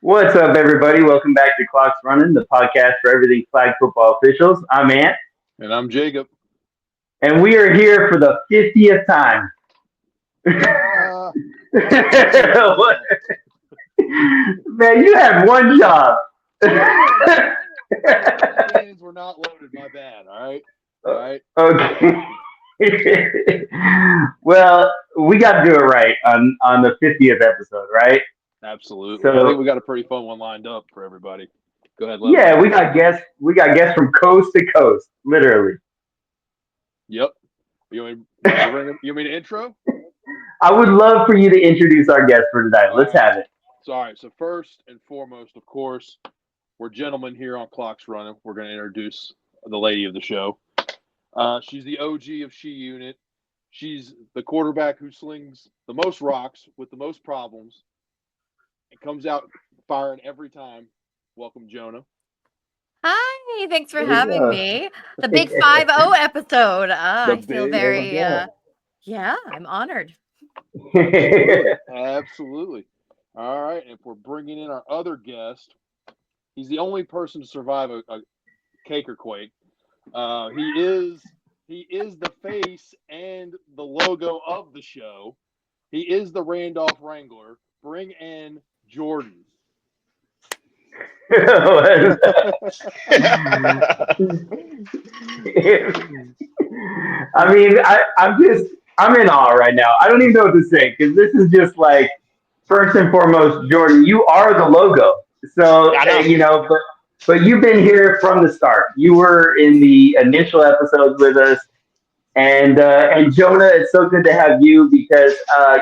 What's up, everybody? Welcome back to Clocks Running, the podcast for everything flag football officials. I'm Ant, And I'm Jacob. and we are here for the 50th time. Uh, Man, you had one job. Cannons were not loaded. My bad. All right. Okay. Well, we got to do it right on the 50th episode, right? Absolutely. I So, think we got a pretty fun one lined up for everybody. Go ahead. Let them yeah, know. we got guests. We got guests from coast to coast, literally. Yep. You mean intro? I would love for you to introduce our guest for tonight. Let's have it. All right. So first and foremost, of course, we're gentlemen here on Clocks Running. We're going to introduce the lady of the show. She's the OG of She Unit. She's the quarterback who slings the most rocks with the most problems and comes out firing every time. Welcome, Jona. Hi, thanks for There you having go. me. The big 5-0 episode. I feel big- very, yeah. I'm honored. Absolutely. All right. And if we're bringing in our other guest, he's the only person to survive a cake or quake. He is the face and the logo of the show. He is the Randolph Wrangler. Bring in Jordan. I mean, I'm in awe right now. I don't even know what to say because this is just like, first and foremost, Jordan, you are the logo. So, but you've been here from the start. You were in the initial episodes with us. And Jonah, it's so good to have you because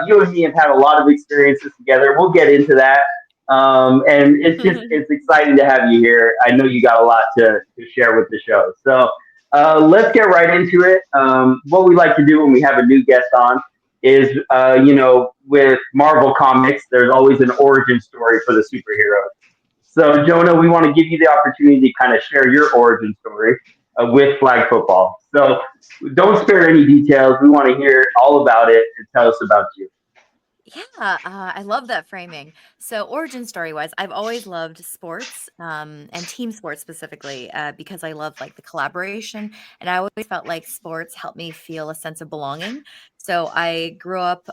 you and me have had a lot of experiences together. We'll get into that. And it's exciting to have you here. I know you got a lot to share with the show. So let's get right into it. What we like to do when we have a new guest on is, with Marvel Comics, there's always an origin story for the superheroes. So Jonah, we want to give you the opportunity to kind of share your origin story with flag football. So don't spare any details. We want to hear all about it and tell us about you. Yeah, I love that framing. So, origin story wise, I've always loved sports and team sports specifically because I love like the collaboration. And I always felt like sports helped me feel a sense of belonging. So, I grew up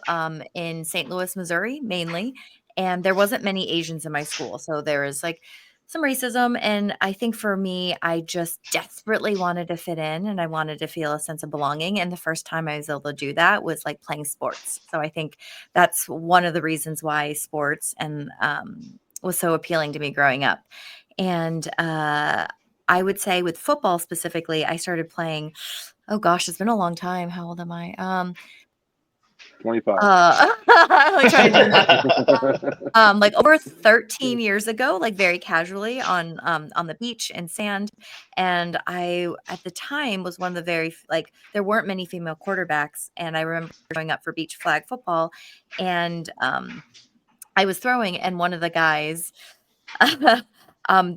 in St. Louis, Missouri, mainly, and there wasn't many Asians in my school. So, there was like some racism. And I think for me, I just desperately wanted to fit in and I wanted to feel a sense of belonging. And the first time I was able to do that was like playing sports. So, I think that's one of the reasons why sports and was so appealing to me growing up. And I would say with football specifically, I started playing. Oh gosh, it's been a long time. How old am I? 25. I'm like trying to do that. Like over 13 years ago, like very casually on the beach and sand. And I at the time was one of the very like there weren't many female quarterbacks. And I remember growing up for beach flag football and I was throwing and one of the guys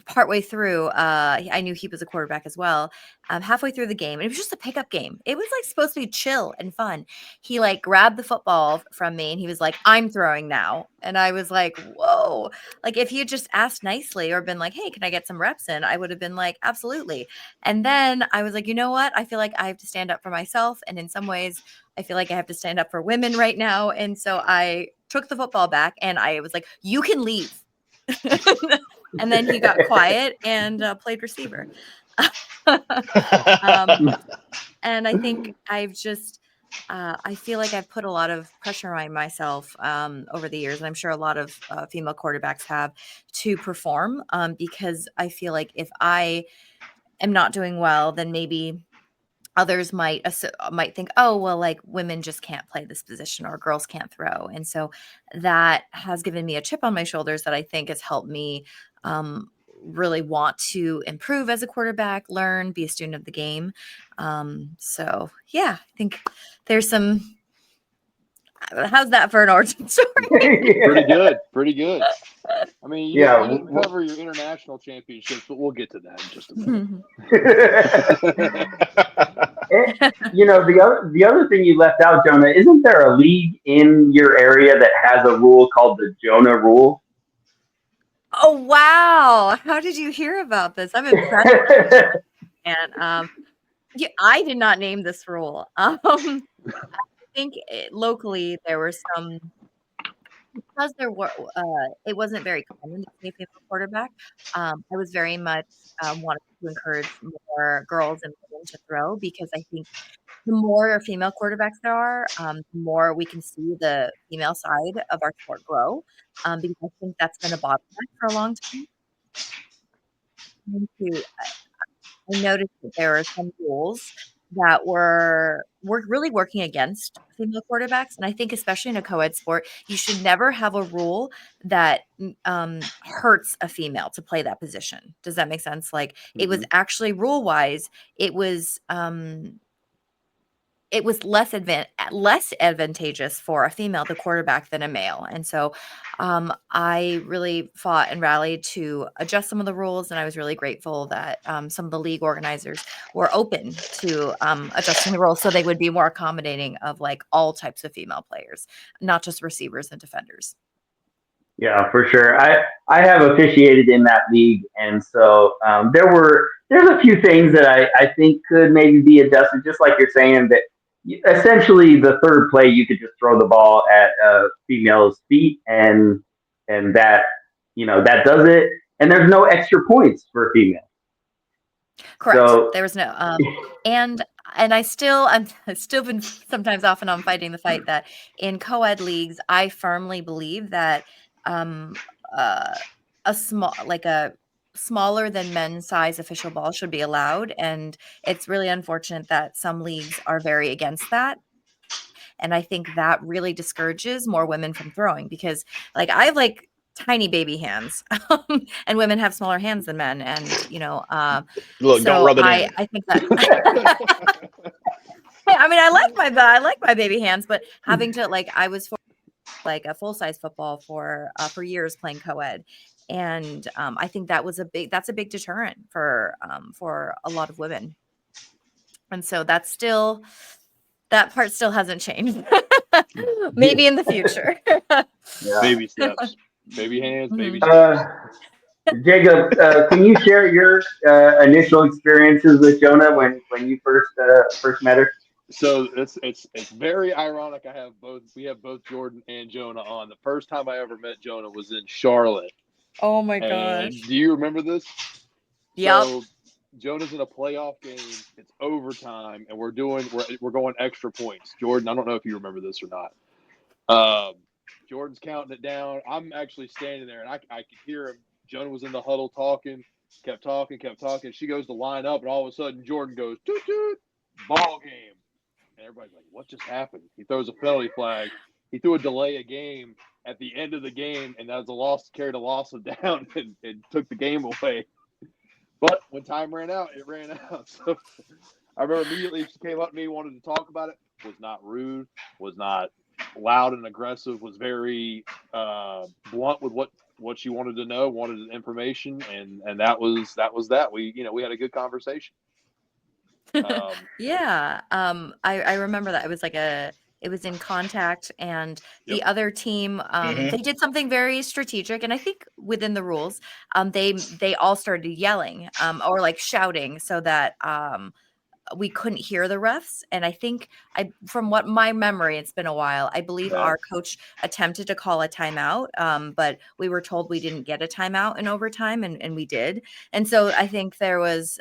partway through, I knew he was a quarterback as well. Halfway through the game, and it was just a pickup game. It was like supposed to be chill and fun. He like grabbed the football from me and he was like, "I'm throwing now." And I was like, "Whoa." Like if he had just asked nicely or been like, "Hey, can I get some reps in?" I would have been like, "Absolutely." And then I was like, "You know what? I feel like I have to stand up for myself. And in some ways, I feel like I have to stand up for women right now." And so I took the football back and I was like, "You can leave." And then he got quiet and played receiver. And I think I've just, I feel like I've put a lot of pressure on myself over the years. And I'm sure a lot of female quarterbacks have to perform because I feel like if I am not doing well, then maybe others might think, oh, well, like women just can't play this position or girls can't throw. And so that has given me a chip on my shoulders that I think has helped me really want to improve as a quarterback, learn, be a student of the game. So yeah, I think there's some. How's that for an origin story? Pretty good. I mean, you didn't cover your international championships, but we'll get to that in just a minute. The other thing you left out, Jonah, isn't there a league in your area that has a rule called the Jonah rule? Oh wow! How did you hear about this? I'm impressed. And yeah, I did not name this rule. I think locally there were some because there were it wasn't very common to see a female quarterback. I was very much wanting to encourage more girls and women to throw because I think the more female quarterbacks there are, the more we can see the female side of our sport grow. Because I think that's been a bottleneck for a long time. To I noticed that there are some rules that were really working against female quarterbacks, and I think especially in a co-ed sport, you should never have a rule that hurts a female to play that position. Does that make sense? Like it was Mhm. actually rule wise, it was less advantageous for a female the quarterback than a male, and so I really fought and rallied to adjust some of the rules, and I was really grateful that some of the league organizers were open to adjusting the rules so they would be more accommodating of like all types of female players, not just receivers and defenders. Yeah, for sure. I have officiated in that league, and so there's a few things that I think could maybe be adjusted, just like you're saying that essentially the third play you could just throw the ball at a female's feet, and that that does it, and there's no extra points for a female. Correct. So There was no and I've still been sometimes off and on fighting the fight that in co-ed leagues, I firmly believe that um uh a smaller than men's size official ball should be allowed. And it's really unfortunate that some leagues are very against that. And I think that really discourages more women from throwing because like I have like tiny baby hands and women have smaller hands than men. And, Look, don't so rub it in. I think that I mean, I like my baby hands, but having to like, I was for like a full size football for years playing co-ed. And I think that's a big deterrent for a lot of women. And so that part still hasn't changed. Maybe in the future. yeah. Baby steps, baby hands, baby Mhm. steps. Jacob, can you share your initial experiences with Jonah when you first met her? So it's very ironic. We have both Jordan and Jonah on. The first time I ever met Jonah was in Charlotte. Oh my And gosh. do you remember this? Yep. So Jonah's in a playoff game. It's overtime, and we're going extra points. Jordan, I don't know if you remember this or not. Jordan's counting it down. I'm actually standing there, and I could hear him. Jonah was in the huddle talking, kept talking. She goes to line up, and all of a sudden, Jordan goes, toot, toot, ball game. And everybody's like, what just happened? He throws a penalty flag. He threw a delay a game at the end of the game, and that was a loss, carried a loss of down and took the game away. But when time ran out, it ran out. So I remember immediately she came up to me, wanted to talk about it, was not rude, was not loud and aggressive, was very blunt with what she wanted to know, wanted information, and that was that. We had a good conversation. Yeah. I remember that. It was in contact and the Yep. other team, they did something very strategic. And I think within the rules, they all started yelling, or like shouting so that, we couldn't hear the refs. And I think from what my memory, it's been a while. I believe Right. our coach attempted to call a timeout, but we were told we didn't get a timeout in overtime, and we did. And so I think there was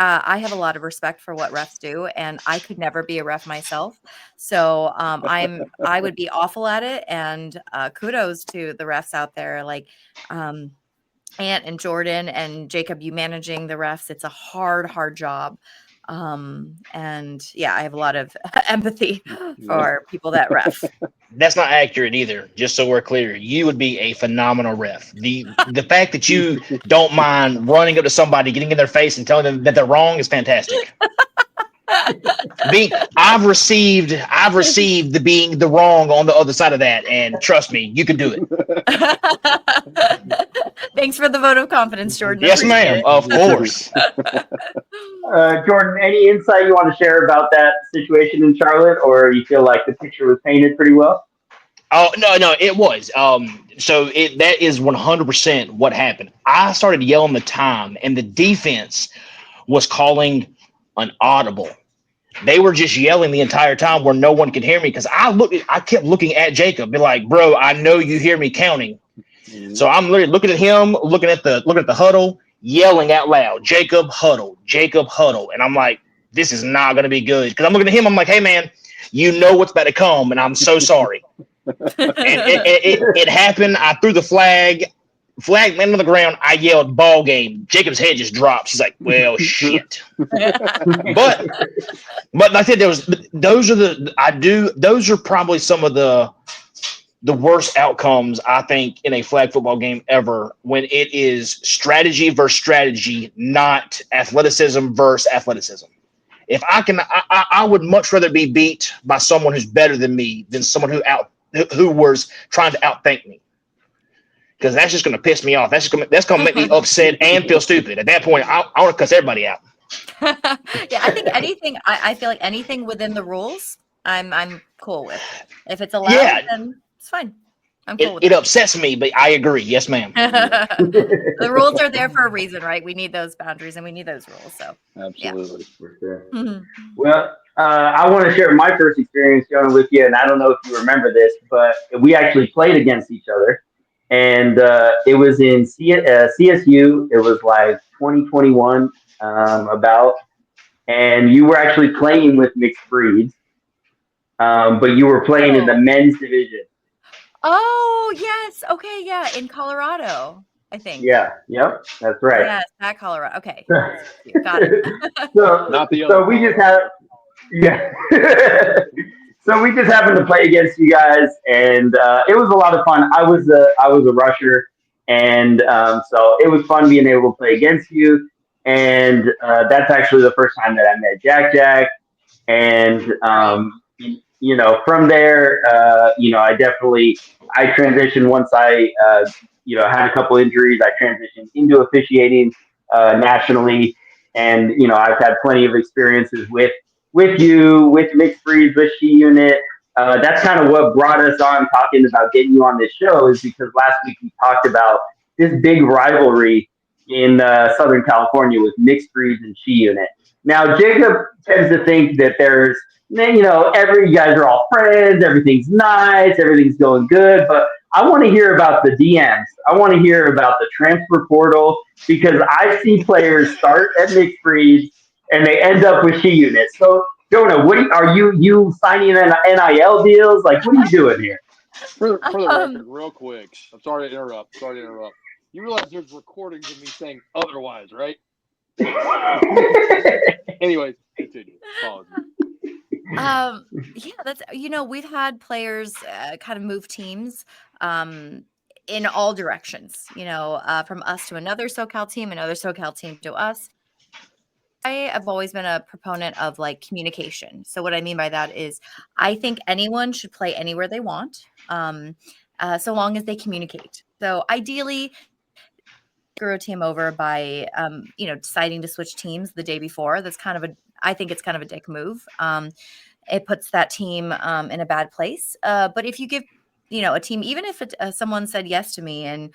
I have a lot of respect for what refs do, and I could never be a ref myself. So I would be awful at it. And kudos to the refs out there, like Ant and Jordan and Jacob, you managing the refs. It's a hard job. And yeah, I have a lot of empathy for people that ref. That's not accurate either. Just so we're clear, you would be a phenomenal ref. The fact that you don't mind running up to somebody, getting in their face, and telling them that they're wrong is fantastic. I've received the being the wrong on the other side of that, and trust me, you can do it. Thanks for the vote of confidence, Jordan. Yes, Appreciate ma'am. it. Of course. Jordan, any insight you want to share about that situation in Charlotte, or you feel like the picture was painted pretty well? Oh no, it was. That is 100% what happened. I started yelling the time, and the defense was calling an audible. They were just yelling the entire time where no one could hear me because I kept looking at Jacob, be like, bro, I know you hear me counting. So I'm literally looking at him, looking at the huddle, yelling out loud, Jacob huddle. And I'm like, this is not gonna be good. Because I'm looking at him, I'm like, hey man, you know what's about to come, and I'm so sorry. And it happened. I threw the flag landed on the ground. I yelled ball game. Jacob's head just dropped. He's like, well, shit. but like I said, those are probably some of the worst outcomes I think in a flag football game ever, when it is strategy versus strategy, not athleticism versus athleticism. If I would much rather be beat by someone who's better than me than someone who was trying to outthink me, because that's just going to piss me off. That's going to make me upset and feel stupid. At that point, I want to cuss everybody out. Yeah, I think anything. I feel like anything within the rules, I'm cool with. If it's allowed, then it's fine. I'm cool with it. It upsets me, but I agree. Yes, ma'am. The rules are there for a reason, right? We need those boundaries and we need those rules. So absolutely, for sure. Well, I want to share my first experience, Jonah, with you, and I don't know if you remember this, but we actually played against each other, and it was in CSU. It was like 2021, about, and you were actually playing with mixed breeds, but you were playing in the men's division. Oh yes, okay, yeah, in Colorado, I think. Yeah, yep, that's right. Yes, at Colorado. Okay, got it. Not the other. So we just have. Yeah. So we just happened to play against you guys, and it was a lot of fun. I was a rusher, and so it was fun being able to play against you. And that's actually the first time that I met Jack. And from there, I transitioned once I had a couple injuries. I transitioned into officiating nationally, and I've had plenty of experiences with you, with mixed breeds, with She Unit. That's kind of what brought us on talking about getting you on this show, is because last week we talked about this big rivalry in Southern California with mixed breeds and She Unit. Now, Jacob tends to think that there's, you guys are all friends, everything's nice, everything's going good, but I want to hear about the DMs. I want to hear about the transfer portal, because I see players start at mixed breeds and they end up with She Units. So, Jonah, are you signing NIL deals? Like, what are you doing here? For the record, real quick, I'm sorry to interrupt. You realize there's recordings of me saying otherwise, right? Anyways, continue. Yeah, that's we've had players kind of move teams in all directions. From us to another SoCal team, another SoCal team to us. I have always been a proponent of like communication. So what I mean by that is, I think anyone should play anywhere they want, so long as they communicate. So ideally, screw a team over by deciding to switch teams the day before. I think it's kind of a dick move. It puts that team in a bad place. But if you give a team, even if someone said yes to me and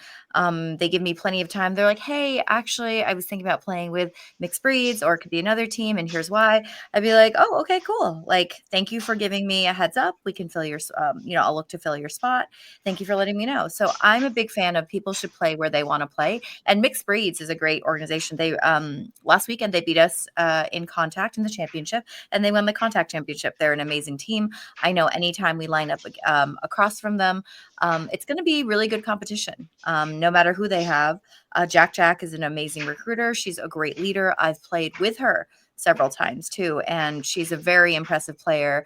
they give me plenty of time, they're like, hey, actually, I was thinking about playing with mixed breeds, or it could be another team, and here's why. I'd be like, oh, okay, cool. Like, thank you for giving me a heads up. We can fill your, I'll look to fill your spot. Thank you for letting me know. So I'm a big fan of people should play where they want to play. And Mixed Breeds is a great organization. They last weekend they beat us in contact in the championship, and they won the contact championship. They're an amazing team. I know anytime we line up across from them, it's going to be really good competition, no matter who they have. Jack is an amazing recruiter. She's a great leader. I've played with her several times too, and she's a very impressive player.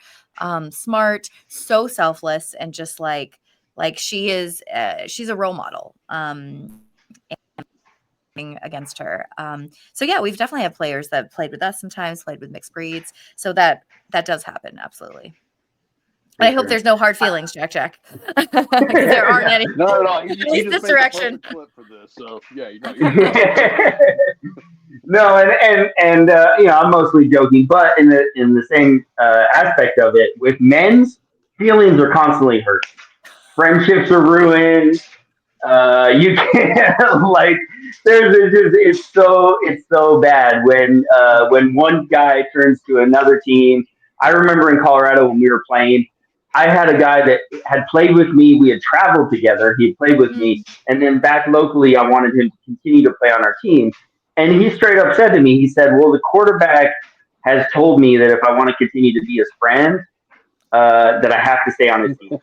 Smart, so selfless, and just like she is, she's a role model. Against her. So yeah, we've definitely had players that played with us sometimes, played with mixed breeds. So that does happen, absolutely. I hope there's no hard feelings, Jack. Because there aren't any. No. He just this direction. Clip for this, so yeah, No, and I'm mostly joking, but in the same aspect of it, with men's, feelings are constantly hurt. friendships are ruined. You can't like there's just it's so bad when one guy turns to another team. I remember in Colorado when we were playing, I had a guy that had played with me. We had traveled together. He had played with me, Mm. and then back locally, I wanted him to continue to play on our team. And he straight up said to me, he said, "Well, the quarterback has told me that if I want to continue to be his friend, that I have to stay on his team."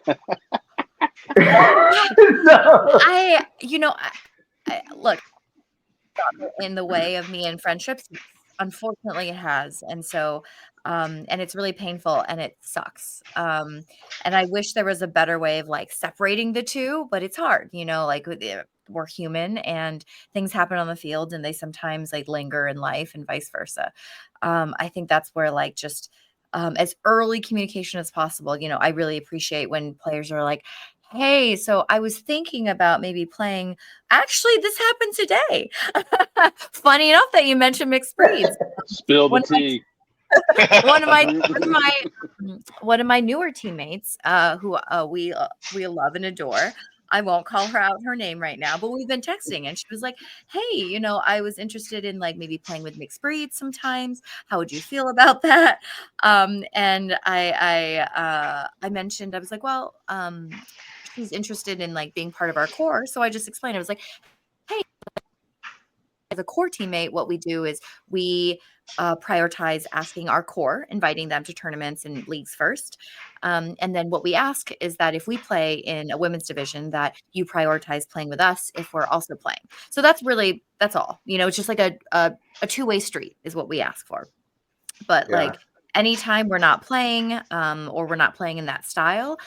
So, Look, in the way of me and friendships. Unfortunately, it has. And so, and it's really painful and it sucks. And I wish there was a better way of like separating the two, but it's hard, like we're human and things happen on the field and they sometimes like linger in life and vice versa. I think that's where like just as early communication as possible, I really appreciate when players are like, hey, so I was thinking about maybe playing. Actually, this happened today. Funny enough that you mentioned mixed breeds. Spill the One of my tea. one of my newer teammates, who we love and adore. I won't call her out her name right now, but we've been texting, and she was like, "Hey, I was interested in like maybe playing with mixed breeds sometimes. How would you feel about that?" And I mentioned I was like, "Well, she's interested in like being part of our core," so I just explained. I was like, "Hey, as a core teammate, what we do is we prioritize asking our core, inviting them to tournaments and leagues first. And then what we ask is that if we play in a women's division, that you prioritize playing with us if we're also playing. So that's all. It's just like a two-way street is what we ask for. But yeah. like anytime we're not playing or we're not playing in that style,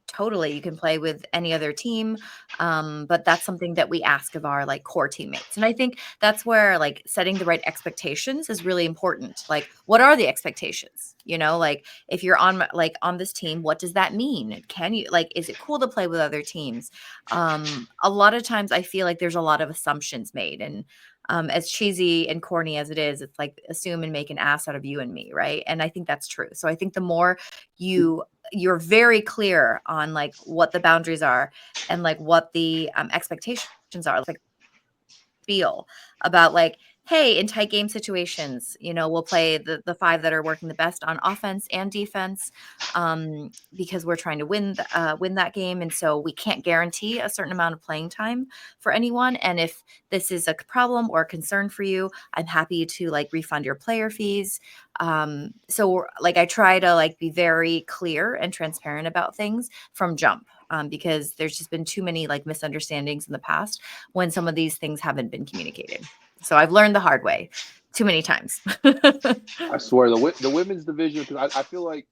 totally you can play with any other team, but that's something that we ask of our like core teammates. And I think that's where like setting the right expectations is really important. Like what are the expectations, like if you're on this team, what does that mean? Can you like, is it cool to play with other teams? A lot of times I feel like there's a lot of assumptions made, and as cheesy and corny as it is, it's like assume and make an ass out of you and me, right? And I think that's true. So I think the more you're very clear on like what the boundaries are and like what the expectations are, like feel about like, hey, in tight game situations, we'll play the five that are working the best on offense and defense, because we're trying to win that game, and so we can't guarantee a certain amount of playing time for anyone. And if this is a problem or a concern for you, I'm happy to like refund your player fees. So like I try to like be very clear and transparent about things from jump, because there's just been too many like misunderstandings in the past when some of these things haven't been communicated. So I've learned the hard way too many times. I swear the women's division, because I feel like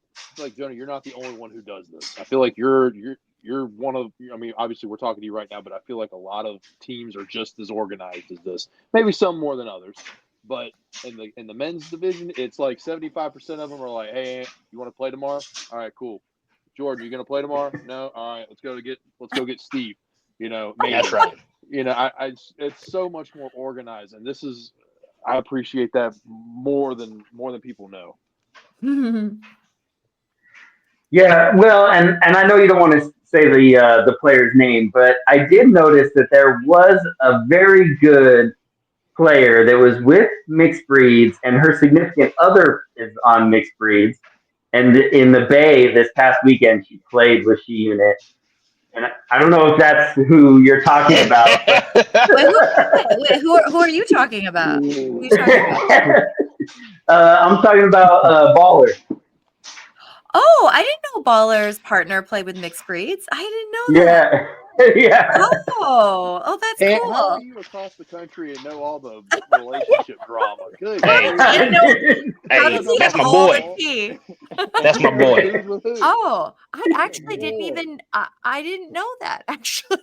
Jonah, you're not the only one who does this. I feel like you're one of. I mean, obviously we're talking to you right now, but I feel like a lot of teams are just as organized as this. Maybe some more than others, but in the men's division, it's like 75% of them are like, "Hey, Ant, you want to play tomorrow? All right, cool. Jordan, you gonna play tomorrow? No, all right, let's go get Steve. Maybe. That's right. It's so much more organized, and this is. I appreciate that more than people know. Yeah, well, and I know you don't want to say the player's name, but I did notice that there was a very good player that was with mixed breeds, and her significant other is on mixed breeds. And in the Bay this past weekend, she played with She Unit, and I don't know if that's who you're talking about. Who are you talking about? Who are you talking about? I'm talking about Baller. Oh, I didn't know Baller's partner played with mixed breeds. I didn't know that. Yeah, yeah. Oh, that's And cool. how are you across the country and know all the relationship drama? Good. Hey, How does he that's have my all boy. the tea? That's my boy. Who's with who? Oh, I actually didn't Yeah. even I didn't know that actually.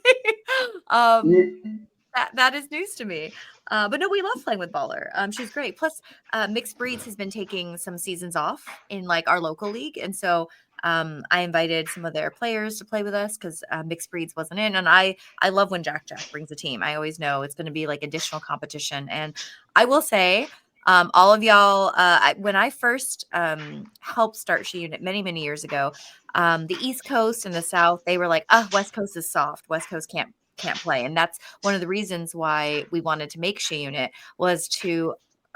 That is news to me. But no, we love playing with Baller. She's great. Plus, Mixed Breeds has been taking some seasons off in like our local league, and so I invited some of their players to play with us because Mixed Breeds wasn't in, and I love when Jack brings a team. I always know it's going to be like additional competition, and I will say All of y'all, when I first helped start She Unit many years ago, the East Coast and the South, they were like, West Coast is soft. West Coast can't play. And that's one of the reasons why we wanted to make She Unit, was to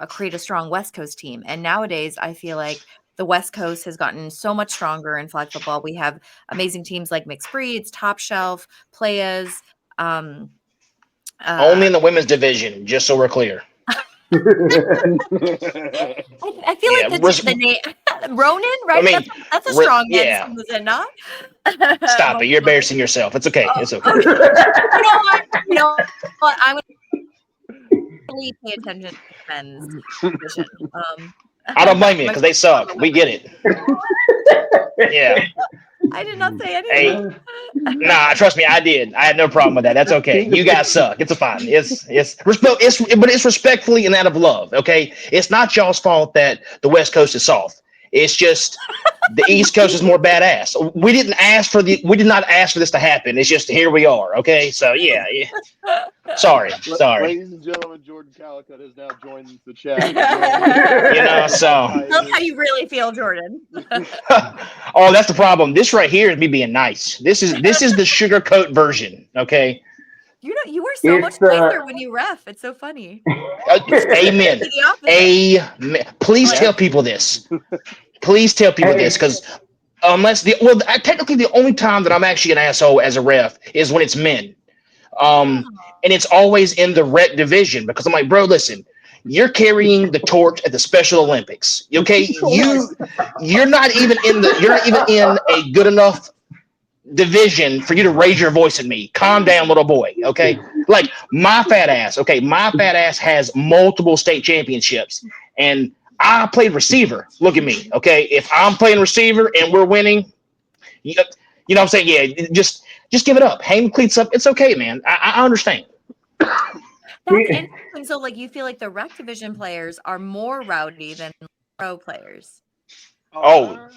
create a strong West Coast team. And nowadays, I feel like the West Coast has gotten so much stronger in flag football. We have amazing teams like Mixed Breeds, Top Shelf, Playas. Only in the women's division, just so we're clear. I feel like the name Ronin, right? I mean, that's a strong men's yeah. team, is it not? Stop it! You're embarrassing yourself. It's okay. It's okay. You know what? I'm gonna really pay attention to men's division. I don't blame you because they suck. We get it. Yeah. I did not say anything. Hey, nah, trust me, I did. I had no problem with that. That's okay. You guys suck. It's fine. But it's respectfully and out of love. Okay, it's not y'all's fault that the West Coast is soft. It's just the East Coast is more badass. We did not ask for this to happen. It's just here we are. Okay, so yeah. Sorry. Ladies and gentlemen, Jordan Calicut has now joined the chat. So that's how you really feel, Jordan. Oh, that's the problem. This right here is me being nice. This is the sugarcoat version. Okay. You were so much nicer when you ref. It's so funny. Amen. Amen. Please tell people this. Please tell people this, because technically the only time that I'm actually an asshole as a ref is when it's men. And it's always in the rec division, because I'm like, bro, listen, you're carrying the torch at the Special Olympics. Okay, you're not even in a good enough division for you to raise your voice at me. Calm down, little boy. Okay, like my fat ass. Okay, my fat ass has multiple state championships, and I played receiver. Look at me. Okay, if I'm playing receiver and we're winning, you know what I'm saying? Yeah, just give it up. Hang the cleats up. It's okay, man. I understand. That's interesting. So, like, you feel like the rec division players are more rowdy than pro players? Well,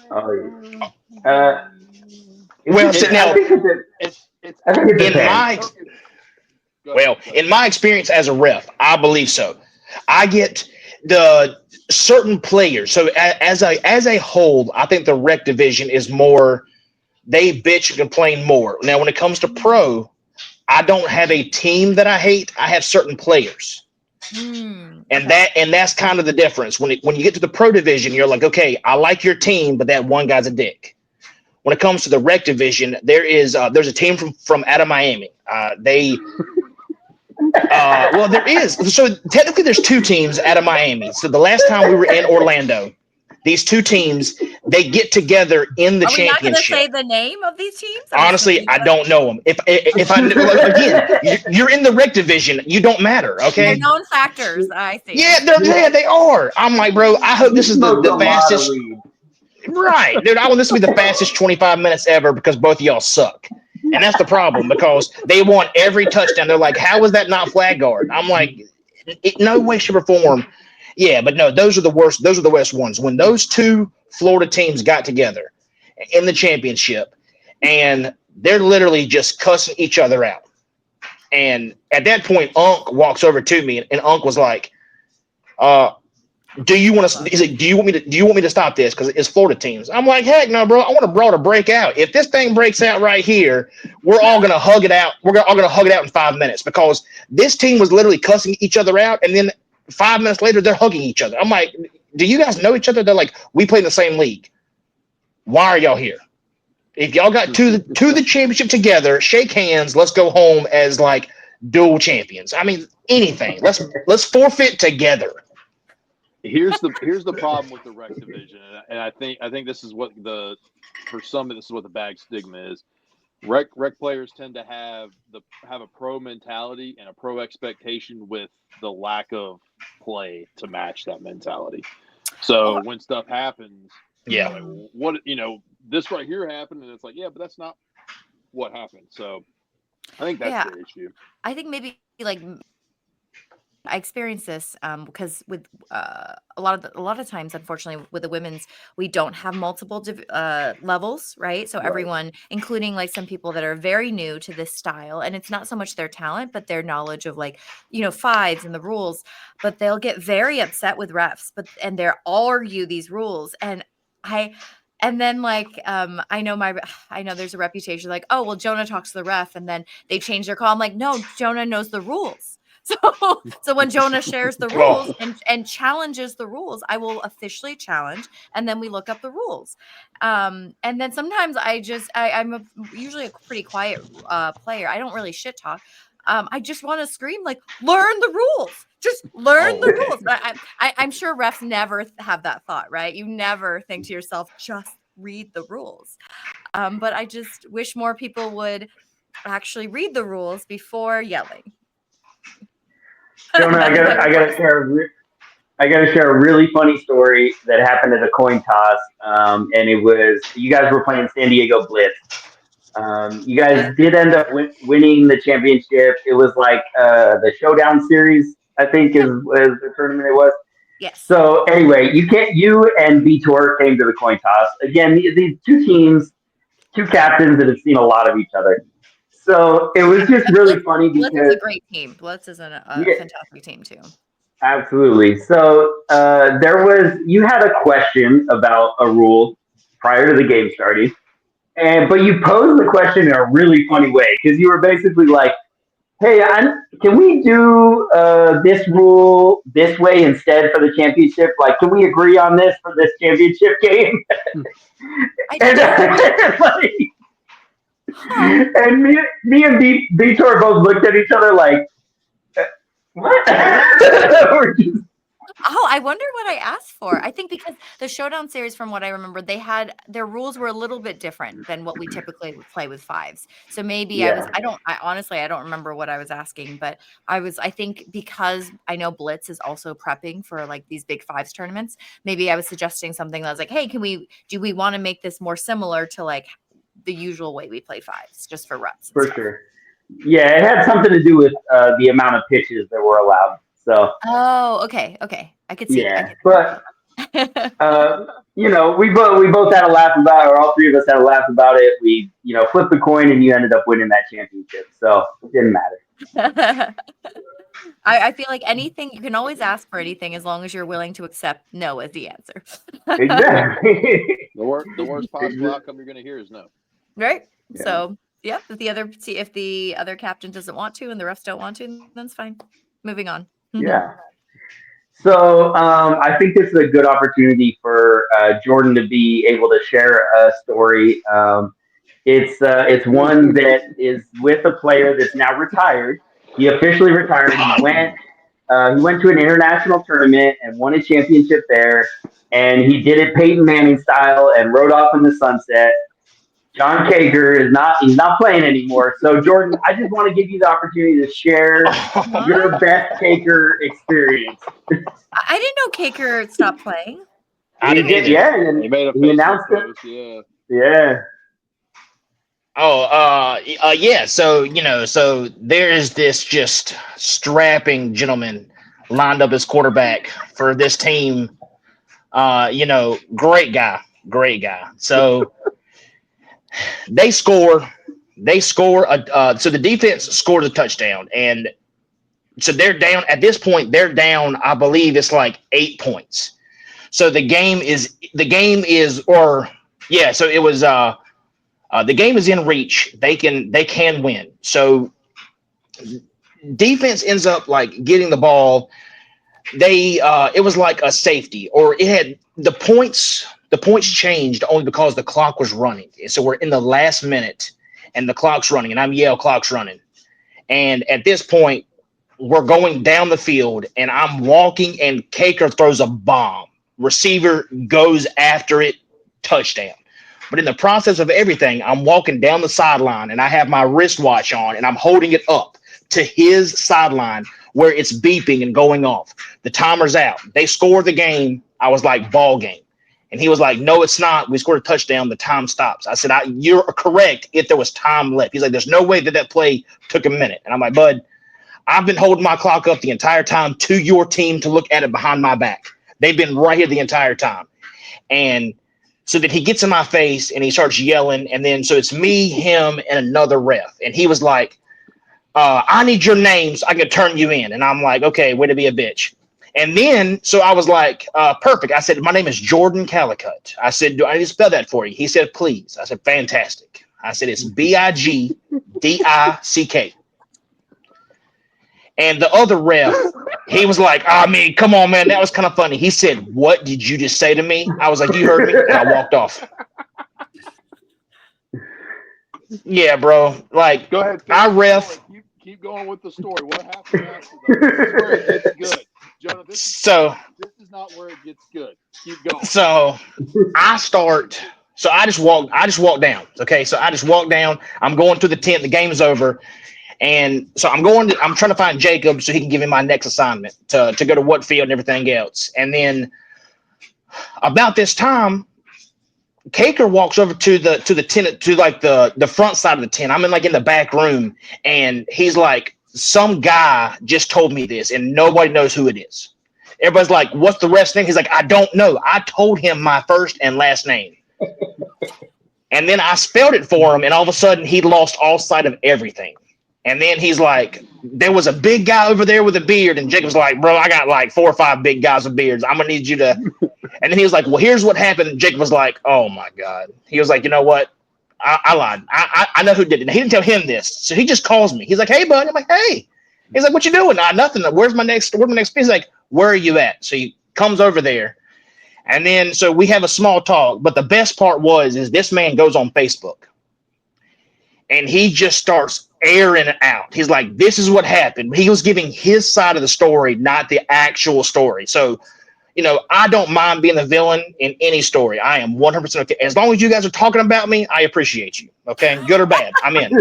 in my experience as a ref, I believe so. I get the certain players. So as a whole, I think the rec division is more. They bitch and complain more. Now, when it comes to pro, I don't have a team that I hate. I have certain players, and that's kind of the difference. When you get to the pro division, you're like, okay, I like your team, but that one guy's a dick. When it comes to the rec division, there's a team from out of Miami. There is. So technically, there's two teams out of Miami. So the last time we were in Orlando, these two teams, they get together in the championship. Are we not going to say the name of these teams? Honestly, I don't know them. If again, you're in the rec division, you don't matter. Okay. They're known factors. I think. Yeah, they are. I'm like, bro, I hope this is the fastest. Right, dude. I want this to be the fastest 25 minutes ever, because both of y'all suck. And that's the problem, because they want every touchdown. They're like, how is that not flag guard? I'm like, no way, shape, or form. Yeah, but no, those are the worst. Those are the worst ones. When those two Florida teams got together in the championship, and they're literally just cussing each other out. And at that point, Unc walks over to me, and Unc was like, do you want me to stop this? Because it's Florida teams. I'm like, heck no, bro. I want a brawl to break out. If this thing breaks out right here, we're all gonna hug it out. We're all gonna hug it out in 5 minutes, because this team was literally cussing each other out, and then 5 minutes later they're hugging each other. I'm like, do you guys know each other? They're like, we play in the same league. Why are y'all here? If y'all got to the championship together, shake hands. Let's go home as like dual champions. I mean, anything. Let's forfeit together. Here's the problem with the rec division, and I think this is what for some this is what the bag stigma is. Rec players tend to have a pro mentality and a pro expectation with the lack of play to match that mentality. So when stuff happens, like, what this right here happened, and it's like, yeah, but that's not what happened. So I think that's the issue. I think maybe like I experienced this because with a lot of times, unfortunately, with the women's, we don't have multiple levels, right? So Right. everyone, including like some people that are very new to this style, and it's not so much their talent, but their knowledge of like fives and the rules. But they'll get very upset with refs, and they'll argue these rules, and then like I know there's a reputation like, oh well, Jonah talks to the ref, and then they change their call. I'm like, no, Jonah knows the rules. So when Jonah shares the rules and challenges the rules, I will officially challenge, and then we look up the rules. And then sometimes I'm usually a pretty quiet player. I don't really shit talk. I just want to scream like, learn the rules. Just learn the rules. I'm sure refs never have that thought, right? You never think to yourself, just read the rules. But I just wish more people would actually read the rules before yelling. Jonah, I gotta share a really funny story that happened at a coin toss, and it was you guys were playing San Diego Blitz. You guys did end up winning the championship. It was like the Showdown Series, I think, is the tournament it was. Yes. So anyway, you and Vitor came to the coin toss again. These two teams, two captains that have seen a lot of each other. So it was just really funny because Blitz is a great team. Blitz is a fantastic team too. Absolutely. So you had a question about a rule prior to the game starting, but you posed the question in a really funny way because you were basically like, "Hey, can we do this rule this way instead for the championship? Like, can we agree on this for this championship game?" And me and Vitor both looked at each other like, what? I wonder what I asked for. I think because the Showdown Series, from what I remember, their rules were a little bit different than what we typically would play with fives. So maybe I honestly, I don't remember what I was asking, but I think because I know Blitz is also prepping for like these big fives tournaments, maybe I was suggesting something that was like, hey, do we want to make this more similar to like the usual way we play fives just for reps? For sure. Yeah, it had something to do with the amount of pitches that were allowed. So. Oh, okay. I could see. Yeah, but we both had a laugh about it, or all three of us had a laugh about it. We flipped the coin, and you ended up winning that championship. So it didn't matter. I feel like anything, you can always ask for anything as long as you're willing to accept no as the answer. Exactly. The worst possible outcome you're going to hear is no. Right. Yeah. So yeah, if the other captain doesn't want to and the refs don't want to, then it's fine. Moving on. Yeah. So I think this is a good opportunity for Jordan to be able to share a story. It's one that is with a player that's now retired. He officially retired. He went to an international tournament and won a championship there. And he did it Peyton Manning style and rode off in the sunset. John Kager he's not playing anymore. So Jordan, I just want to give you the opportunity to share your best Kager experience. I didn't know Kager stopped playing. I didn't either. Yeah, and he made a announced post, it. Yeah. Oh, yeah. So so there is this just strapping gentleman lined up as quarterback for this team. Great guy. So they score. So the defense scored a touchdown, and so they're down at this point. They're down, I believe it's like 8 points. So the game is, So it was, the game is in reach. They can win. So defense ends up like getting the ball. It was like a safety, or it had the points changed only because the clock was running. So we're in the last minute and the clock's running, and I'm clock's running. And at this point, we're going down the field, and I'm walking, and Kaker throws a bomb. Receiver goes after it, touchdown. But in the process of everything, I'm walking down the sideline, and I have my wristwatch on, and I'm holding it up to his sideline where it's beeping and going off. The timer's out. They score the game. I was like, ball game. And he was like, no, it's not. We scored a touchdown. The time stops. I said, you're correct if there was time left. He's like, there's no way that play took a minute. And I'm like, bud, I've been holding my clock up the entire time to your team to look at it behind my back. They've been right here the entire time. And so then he gets in my face and he starts yelling. And then so it's me, him, and another ref. And he was like, I need your names. I can turn you in. And I'm like, okay, way to be a bitch. And then, so I was like, perfect. I said, my name is Jordan Calicut. I said, do I need to spell that for you? He said, please. I said, fantastic. I said, it's Bigdick. And the other ref, he was like, I mean, come on, man. That was kind of funny. He said, what did you just say to me? I was like, you heard me. And I walked off. Yeah, bro. Like, Go ahead. I ref. Keep going with the story. What happened after that? This is where it gets good. Jonah, this is not where it gets good. Keep going. So I start. So I just walk down. Okay. So I just walk down. I'm going to the tent. The game's over. And so I'm trying to find Jacob so he can give me my next assignment to go to what field and everything else. And then about this time, Caker walks over to the tent, to like the front side of the tent. I'm in the back room, and he's like, some guy just told me this, and nobody knows who it is. Everybody's like, what's the rest name? He's like, I don't know. I told him my first and last name. And then I spelled it for him, and all of a sudden he lost all sight of everything. And then he's like, there was a big guy over there with a beard. And Jacob's like, bro, I got like 4 or 5 big guys with beards. I'm going to need you to. And then he was like, well, here's what happened. And Jacob was like, oh, my God. He was like, you know what? I lied. I know who did it. He didn't tell him this. So he just calls me. He's like, hey, bud. I'm like, hey. He's like, what you doing? Nothing. Where's my next piece? He's like, where are you at? So he comes over there. And then so we have a small talk. But the best part is this man goes on Facebook. And he just starts airing it out. He's like, this is what happened. He was giving his side of the story, not the actual story. So, I don't mind being the villain in any story. I am 100% okay. As long as you guys are talking about me, I appreciate you. Okay? Good or bad, I'm in.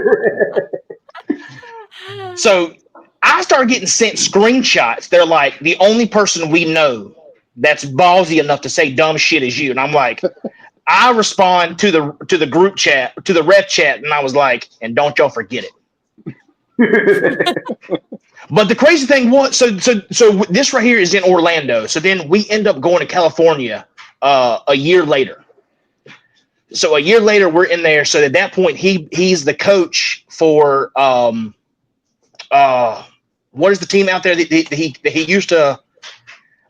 So I started getting sent screenshots. They're like, the only person we know that's ballsy enough to say dumb shit is you. And I'm like, I respond to the group chat, to the ref chat, and I was like, and don't y'all forget it. But the crazy thing was, so this right here is in Orlando. So then we end up going to California a year later. So a year later, we're in there. So at that point, he's the coach for what is the team out there that he used to?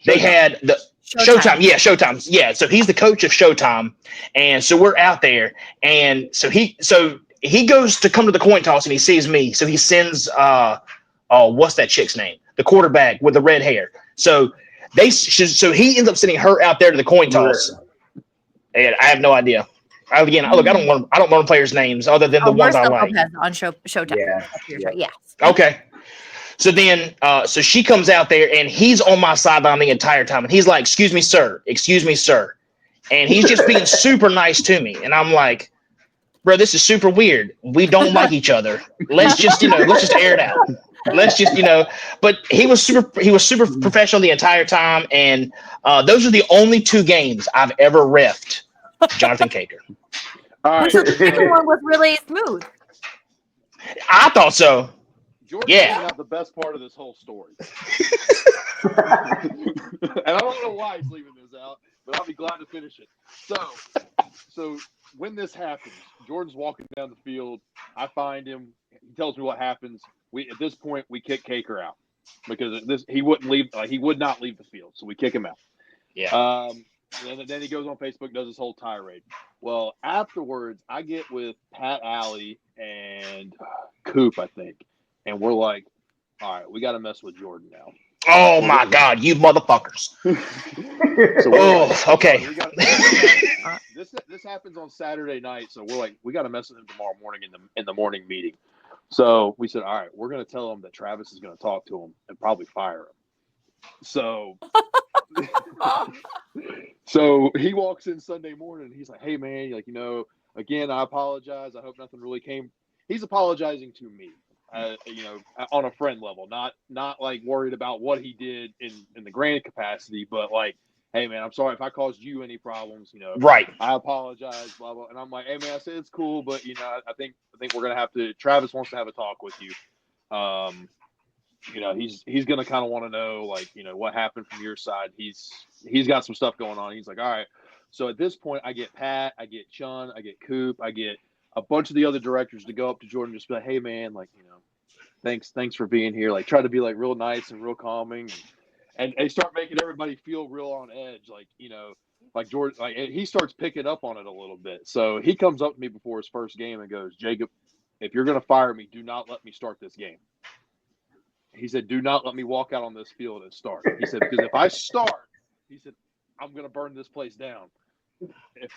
They had the Showtime. Yeah, Showtime. Yeah, so he's the coach of Showtime, and so we're out there, and so he goes to come to the coin toss, and he sees me, so he sends what's that chick's name? The quarterback with the red hair. So he ends up sending her out there to the coin toss, and I have no idea. Again, look, I don't learn players' names other than the ones I like. Lopez on Showtime. Yeah. Okay. So then, so she comes out there, and he's on my sideline the entire time, and he's like, "Excuse me, sir. Excuse me, sir," and he's just being super nice to me, and I'm like, "Bro, this is super weird. We don't like each other. Let's just air it out. Let's just, But he was super professional the entire time, and those are the only 2 games I've ever reffed Jonathan Caker. All right. So the second one was really smooth. I thought so. Jordan's out the best part of this whole story. And I don't know why he's leaving this out, but I'll be glad to finish it. So when this happens, Jordan's walking down the field. I find him. He tells me what happens. At this point we kick Caker out because he wouldn't leave. He would not leave the field, so we kick him out. Yeah. And then he goes on Facebook, does his whole tirade. Well, afterwards, I get with Pat Alley and Coop, I think. And we're like, all right, we got to mess with Jordan now. Oh, my God, you motherfuckers. Okay. This happens on Saturday night, so we're like, we got to mess with him tomorrow morning in the morning meeting. So we said, all right, we're going to tell him that Travis is going to talk to him and probably fire him. So he walks in Sunday morning, and he's like, hey, man, again, I apologize. I hope nothing really came. He's apologizing to me. On a friend level, not like worried about what he did in the grand capacity, but like, hey man, I'm sorry if I caused you any problems, Right. I apologize, blah, blah. And I'm like, hey man, I said it's cool, but I think we're going to have to, Travis wants to have a talk with you. he's gonna kind of want to know, like, what happened from your side. He's got some stuff going on. He's like, all right. So at this point, I get Pat, I get Chun, I get Coop, I get a bunch of the other directors to go up to Jordan and just be like, hey man, like, thanks for being here. Like, try to be like real nice and real calming, and they start making everybody feel real on edge. Like, like Jordan, like he starts picking up on it a little bit. So he comes up to me before his first game and goes, Jacob, if you're gonna fire me, do not let me start this game. He said, do not let me walk out on this field and start. He said, because if I start, he said, I'm going to burn this place down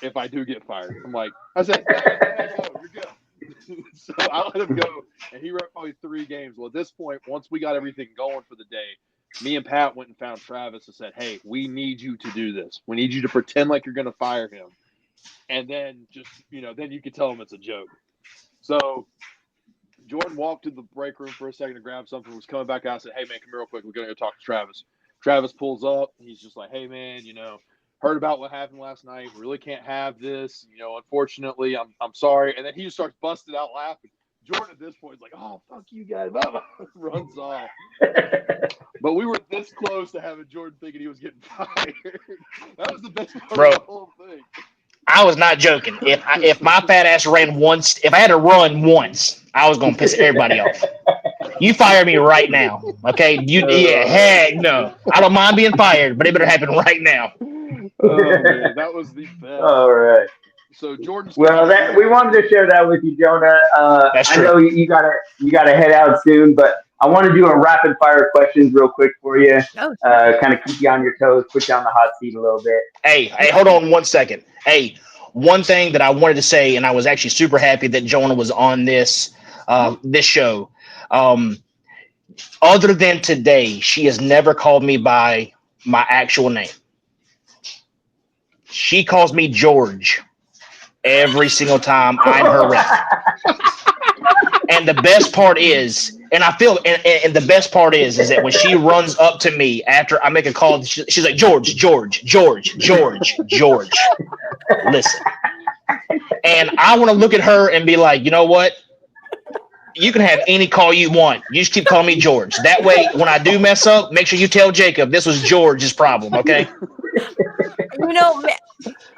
if I do get fired. I said, no, you're good. So I let him go, and he wrote probably 3 games. Well, at this point, once we got everything going for the day, me and Pat went and found Travis and said, hey, we need you to do this. We need you to pretend like you're going to fire him. And then just, then you can tell him it's a joke. So Jordan walked to the break room for a second to grab something, was coming back out and said, hey, man, come here real quick. We're going to go talk to Travis. Travis pulls up. He's just like, hey, man, heard about what happened last night. We really can't have this. Unfortunately, I'm sorry. And then he just starts busting out laughing. Jordan at this point is like, oh, fuck you guys. Runs off. But we were this close to having Jordan thinking he was getting fired. That was the best part of the whole thing. I was not joking. If my fat ass ran once, if I had to run once, I was gonna piss everybody off. You fire me right now, okay? Heck no. I don't mind being fired, but it better happen right now. Oh man, that was the best. All right. So Jordan's. Well, we wanted to share that with you, Jonah. That's true. I know you gotta head out soon, but I want to do a rapid fire questions real quick for you. Kind of keep you on your toes, put you on the hot seat a little bit. Hey, hold on 1 second. Hey, one thing that I wanted to say, and I was actually super happy that Jonah was on this show. Other than today, she has never called me by my actual name. She calls me George every single time I'm her rep. And the best part is, and the best part is that when she runs up to me after I make a call, she's like, George. Listen. And I want to look at her and be like, you know what? You can have any call you want. You just keep calling me George. That way, when I do mess up, make sure you tell Jacob this was George's problem, okay?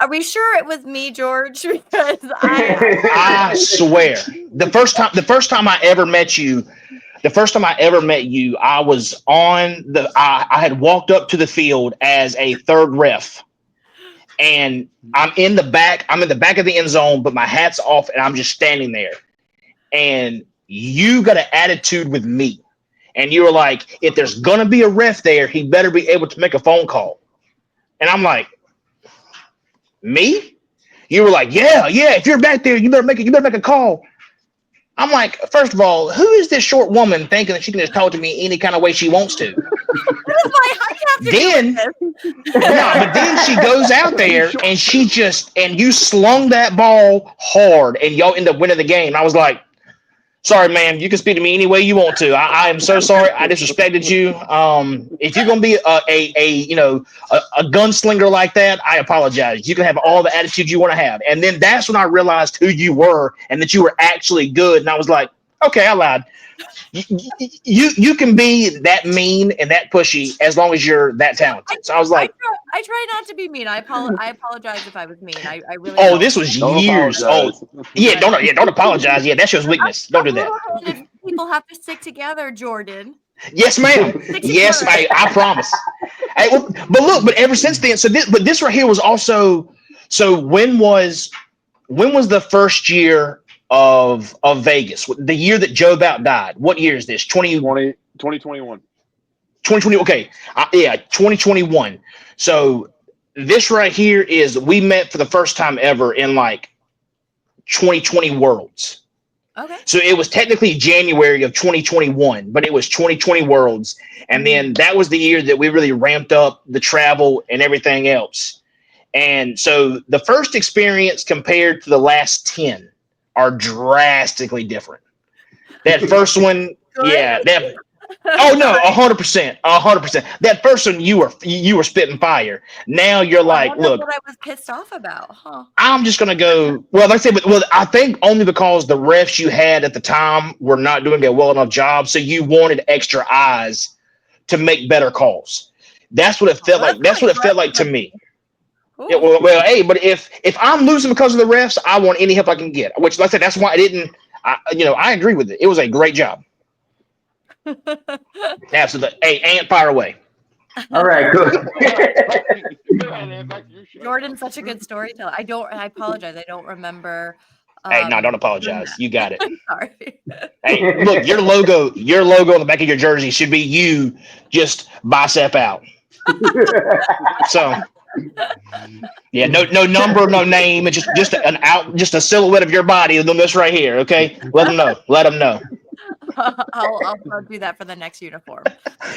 Are we sure it was me, George? Because I swear, the first time I ever met you, I was I had walked up to the field as a third ref, and I'm in the back of the end zone, but my hat's off, and I'm just standing there, and you got an attitude with me, and you were like, if there's gonna be a ref there, he better be able to make a phone call, and I'm like, me? You were like, yeah, if you're back there, you better make a call. I'm like, first of all, who is this short woman thinking that she can just talk to me any kind of way she wants to? Then she goes out there and you slung that ball hard and y'all end up winning the game. I was like, sorry, man, you can speak to me any way you want to. I am so sorry. I disrespected you. If you're gonna be a gunslinger like that, I apologize. You can have all the attitude you want to have. And then that's when I realized who you were and that you were actually good. And I was like, okay, I lied. You can be that mean and that pushy as long as you're that talented. So I was like, I try not to be mean. I apologize if I was mean. I really. Oh, this was years old. Yeah, don't apologize. Yeah, that shows weakness. Don't do that. People have to stick together, Jordan. Yes, ma'am. Yes, I promise. Hey, but ever since then, this right here was also. So when was the first year of Vegas? The year that Joe Bout died. What year is this? 2021. 2020. Okay. 2021. So this right here is we met for the first time ever in like 2020 Worlds. Okay. So it was technically January of 2021, but it was 2020 Worlds. And then that was the year that we really ramped up the travel and everything else. And so the first experience compared to the last 10 are drastically different. That first one, Oh no, 100%, 100%. That first one you were spitting fire. Now you're I like, wonder look, what I was pissed off about, huh? I'm just gonna go. Well, like I said, well, I think only because the refs you had at the time were not doing a well enough job, so you wanted extra eyes to make better calls. That's what it felt Well, like. that's That's not what it felt like to aggressive. me. Yeah, Ooh. well, hey, but if I'm losing because of the refs, I want any help I can get. Which, like I said, that's why I didn't. I agree with it. It was a great job. Absolutely. Hey, Ant, fire away. All right, cool. Go ahead, Ant, back to your show. Jordan's such a good storyteller. I apologize. I don't remember. Hey, no, don't Doing apologize. that. You got it. Sorry. Hey, look, your logo on the back of your jersey should be you just bicep out. So yeah, no number, no name. It's just a silhouette of your body. This right here. Okay, let them know. Let them know. I'll do that for the next uniform.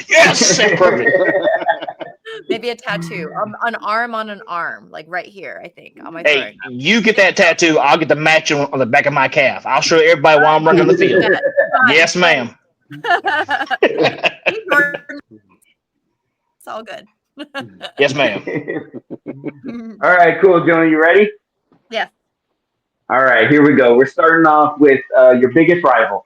Yes, perfect. Maybe a tattoo, an arm on an arm, like right here. I think on my Hey, throat. you get that tattoo. I'll get the match on the back of my calf. I'll show everybody while I'm running on the field. Yes, ma'am. Hey, Jordan. It's all good. Yes, ma'am. All right, cool, Jonah. You ready? Yeah. All right, here we go. We're starting off with your biggest rival.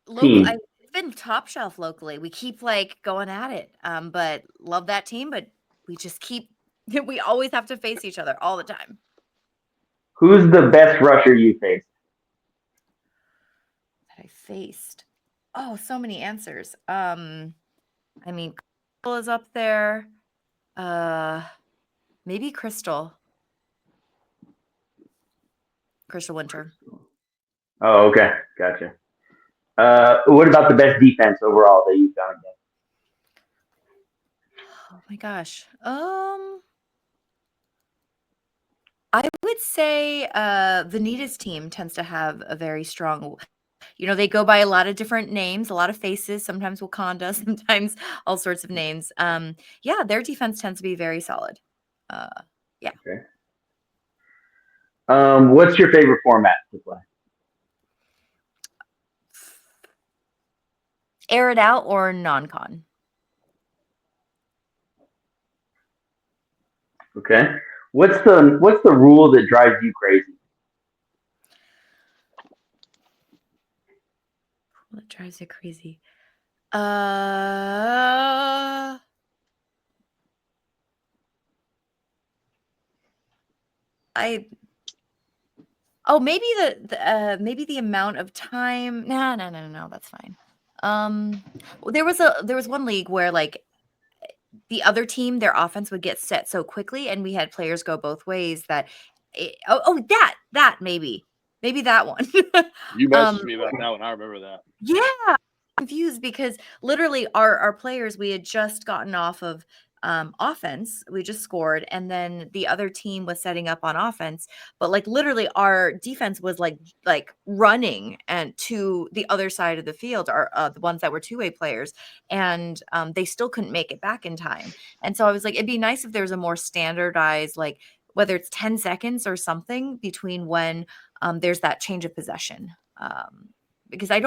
Local. Team. It's been top shelf locally. We keep like going at it. But love that team. But we just keep. We always have to face each other all the time. Who's the best rusher you faced? That I faced. Oh, so many answers. I mean, Crystal is up there. Maybe Crystal Winter. Oh, okay, gotcha. What about the best defense overall that you found? Oh my gosh. I would say Vanita's team tends to have a very strong, they go by a lot of different names, a lot of faces, sometimes Wakanda, sometimes all sorts of names. Yeah, their defense tends to be very solid. Yeah. Okay. What's your favorite format to play? Air it out or non-con. Okay. What's the rule that drives you crazy? What drives you crazy? Maybe maybe the amount of time. No, that's fine. Well, there was one league where like the other team, their offense would get set so quickly, and we had players go both ways that. That maybe that one. You messaged me about that one. I remember that. Yeah, confused because literally our players, we had just gotten off of offense, we just scored, and then the other team was setting up on offense, but like literally our defense was like running and to the other side of the field, our the ones that were two-way players, and they still couldn't make it back in time. And so I was like, it'd be nice if there's a more standardized, like whether it's 10 seconds or something between when there's that change of possession. Because I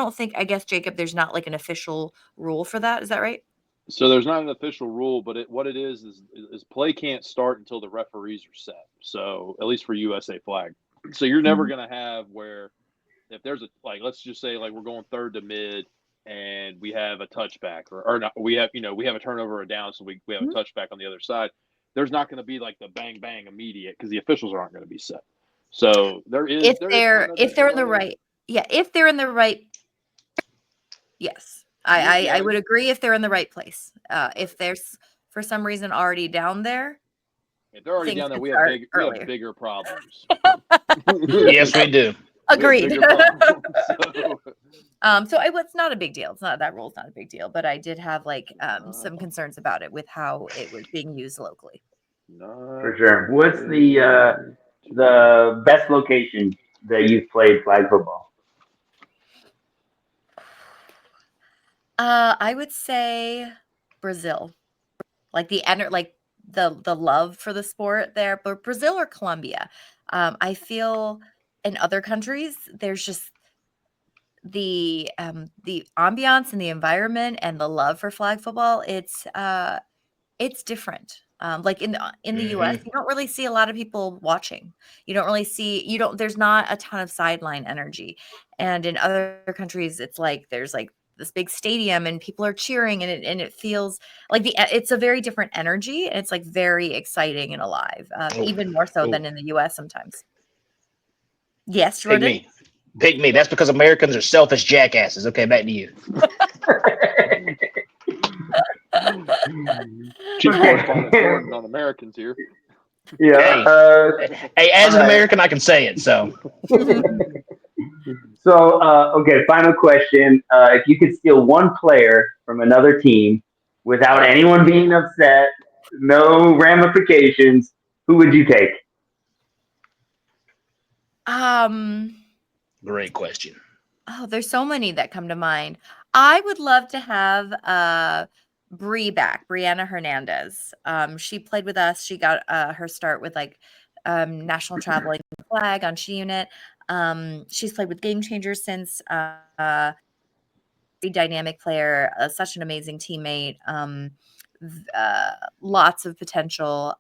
guess, Jacob, there's not like an official rule for that. Is that right? So there's not an official rule, but what it is play can't start until the referees are set. So at least for USA flag. So you're never going to have where if there's let's just say like we're going third to mid and we have a touchback or not, we have a turnover or down. So we have a touchback on the other side. There's not going to be like the bang, bang immediate because the officials aren't going to be set. So if they're in the right. Yeah. If they're in the right. Yes. I would agree if they're in the right place. If there's for some reason already down there. If they're already down there, we have bigger problems. Yes, we do. Agreed. So It's not a big deal. It's not that rule's not a big deal, but I did have some concerns about it with how it was being used locally. For sure. What's the best location that you've played flag football? I would say Brazil, like the love for the sport there, but Brazil or Colombia. I feel in other countries, there's just the ambiance and the environment and the love for flag football. It's different. Like in the US, Mhm. you don't really see a lot of people watching. You don't really see you don't there's not a ton of sideline energy. And in other countries, it's like there's like this big stadium and people are cheering and it feels like it's a very different energy and it's like very exciting and alive, Oh, even more so oh, than in the US sometimes. Yes, pick Jordan? me. Pick me. That's because Americans are selfish jackasses. Okay, back to you. Chief correspondent Jordan on Americans here. Yeah. Hey, hey, All as an right. American, I can say it. So, So, okay, final question. If you could steal one player from another team without oh, anyone being upset, no ramifications, who would you take? Um great question. Oh, there's so many that come to mind. I would love to have Bree back, Brianna Hernandez. She played with us. She got her start with like national traveling flag on She Unit. She's played with Game Changers since. Very dynamic player, such an amazing teammate. Lots of potential.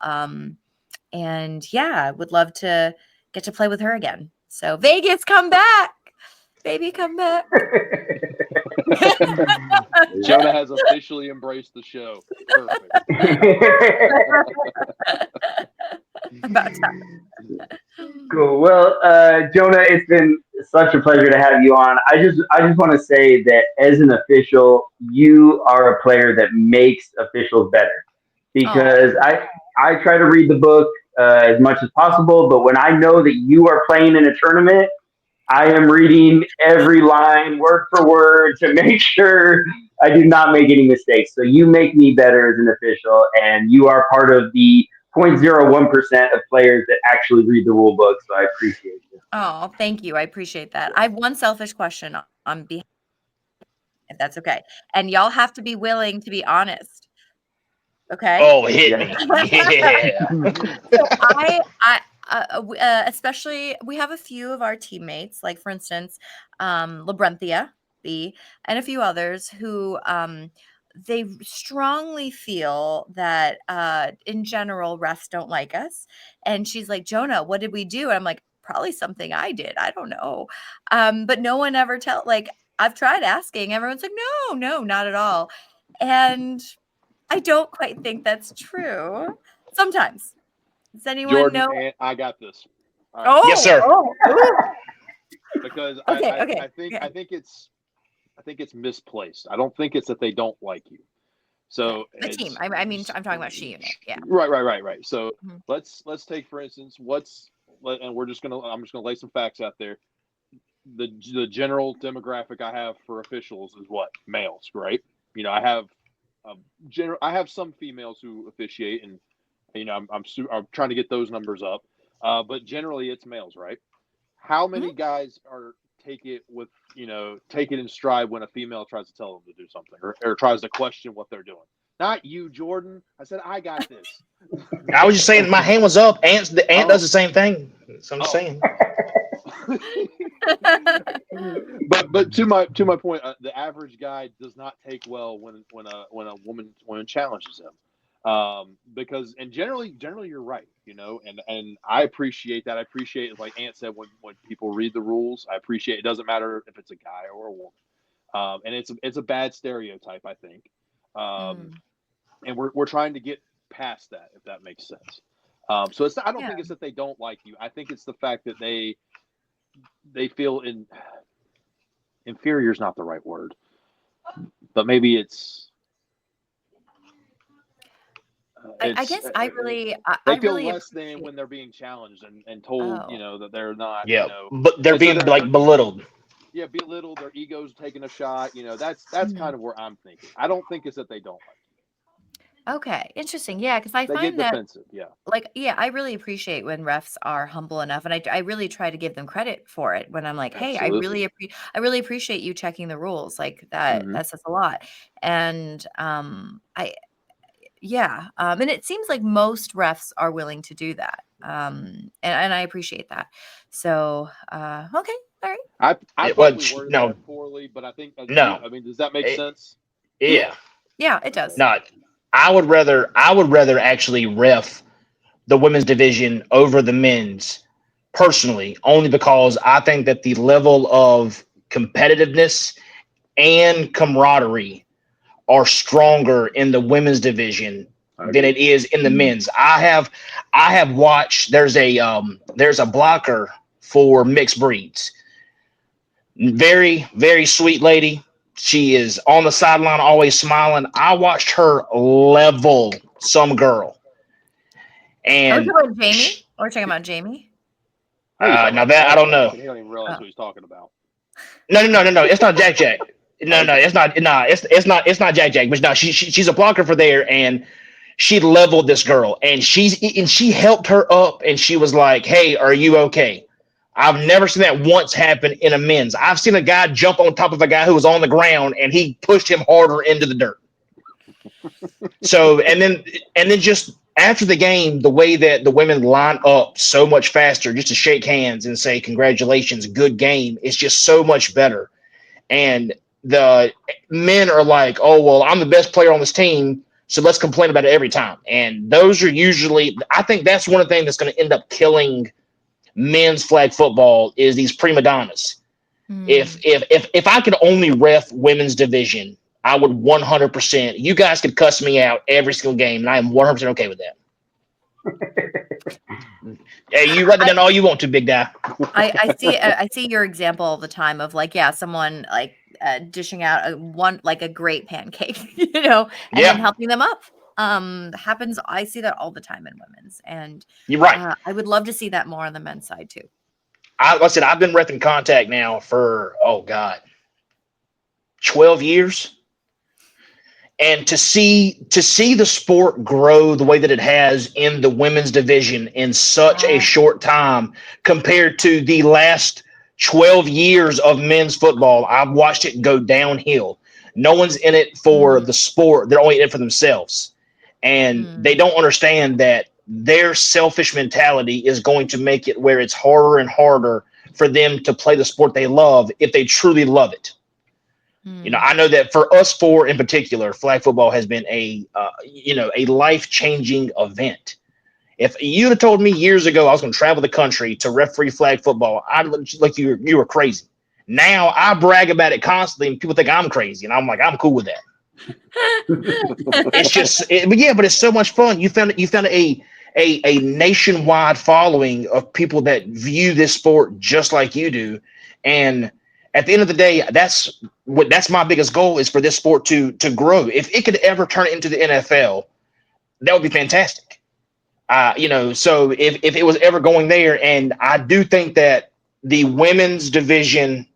And yeah, would love to get to play with her again. So Vegas, come back, baby, come back. Jonah has officially embraced the show. Perfect. About time. Cool. Well, Jonah, it's been such a pleasure to have you on. I just want to say that as an official, you are a player that makes officials better Oh, because I try to read the book as much as possible, but when I know that you are playing in a tournament, I am reading every line word for word to make sure I do not make any mistakes. So you make me better as an official, and you are part of the 0.01% of players that actually read the rule book. So I appreciate you. oh, thank you. I appreciate that. I have one selfish question on behalf, if that's okay. And y'all have to be willing to be honest. Okay. Oh, hit Yeah. me. Yeah. So especially we have a few of our teammates, like for instance, Labrenthia B, and a few others who they strongly feel that in general refs don't like us. And she's like, Jonah, what did we do? And I'm like, probably something I did. I don't know. But no one ever like I've tried asking. Everyone's like, no, no, not at all. And I don't quite think that's true. Sometimes. Does anyone Jordan know? and I got this. All right. Yes, Oh, sir. oh, ooh. Because Okay, I, I, okay, I think okay, I think it's I think it's misplaced. I don't think it's that they don't like you. okay. So The team. it's I'm talking about She Unit. Yeah. right. So Mhm. let's take for instance and I'm just gonna lay some facts out there. The general demographic I have for officials is what males, right? You know, I have some females who officiate, and you know I'm trying to get those numbers up, but generally it's males, right? How many Mhm. guys take it in stride when a female tries to tell them to do something or tries to question what they're doing? Not you, Jordan. I said I got this. I was just saying my hand was up. The ant does Oh, the same thing. So I'm just oh. saying. but to my point, the average guy does not take well when a woman challenges him, because and generally you're right, and I appreciate that. I appreciate, like Ant said, when people read the rules. I appreciate it doesn't matter if it's a guy or a woman, and it's a bad stereotype, I think, um, Mm, and we're trying to get past that, if that makes sense. So I don't yeah. think it's that they don't like you. I think it's the fact that they feel inferior is not the right word, but maybe I it's guess I they feel really less than appreciate. when they're being challenged and told, Oh. that they're not, Yeah, but they're and so being like belittled. yeah, belittled, their egos taking a shot. That's Mhm. kind of where I'm thinking. I don't think it's that they don't like Okay, interesting. Yeah, because I you. They get find that defensive. Yeah, like yeah, I really appreciate when refs are humble enough, and I really try to give them credit for it when I'm like, hey, absolutely. I really appreciate you checking the rules like that. Hmm. That says a lot, and Yeah. And it seems like most refs are willing to do that. And I appreciate that. So, okay. All right. I probably worded that poorly, but I think no. I mean, does that make sense? Yeah. Yeah, it does. No, I would rather actually ref the women's division over the men's personally, only because I think that the level of competitiveness and camaraderie are stronger in the women's division than it is in the men's. I have watched. There's a blocker for mixed breeds. Very, very sweet lady. She is on the sideline, always smiling. I watched her level some girl. And are we talking about Jamie? Or talking about Jamie? Now that I don't know. He don't even realize who he's talking about. No. It's not Jack Jack. No, it's not. No, it's not Jack Jack. But no, she's a blocker for there, and she leveled this girl, and she helped her up, and she was like, "Hey, are you okay?" I've never seen that once happen in a men's. I've seen a guy jump on top of a guy who was on the ground, and he pushed him harder into the dirt. So, and then just after the game, the way that the women line up so much faster just to shake hands and say, congratulations, good game, is just so much better. And the men are like, oh, well, I'm the best player on this team, so let's complain about it every time. And those are usually, I think that's one of the things that's going to end up killing men's flag football is these prima donnas. If I could only ref women's division, I would 100%. You guys could cuss me out every single game, and I am 100% okay with that. Hey, you write that down all you want to, big guy. I see your example all the time of like, yeah, someone like dishing out a great pancake, and then helping them up. Happens. I see that all the time in women's, and you're right. I would love to see that more on the men's side too. Like I said, I've been repping contact now for 12 years. And to see the sport grow the way that it has in the women's division in such a short time compared to the last 12 years of men's football, I've watched it go downhill. No one's in it for the sport. They're only in it for themselves. And they don't understand that their selfish mentality is going to make it where it's harder and harder for them to play the sport they love if they truly love it. I know that for us four in particular, flag football has been a life-changing event. If you'd have told me years ago I was going to travel the country to referee flag football, I'd look like you were crazy. Now I brag about it constantly, and people think I'm crazy, and I'm like, I'm cool with that. It's just, but it's so much fun. You found a nationwide following of people that view this sport just like you do, and at the end of the day, that's my biggest goal is for this sport to grow. If it could ever turn into the NFL, that would be fantastic. So if it was ever going there, and I do think that the women's division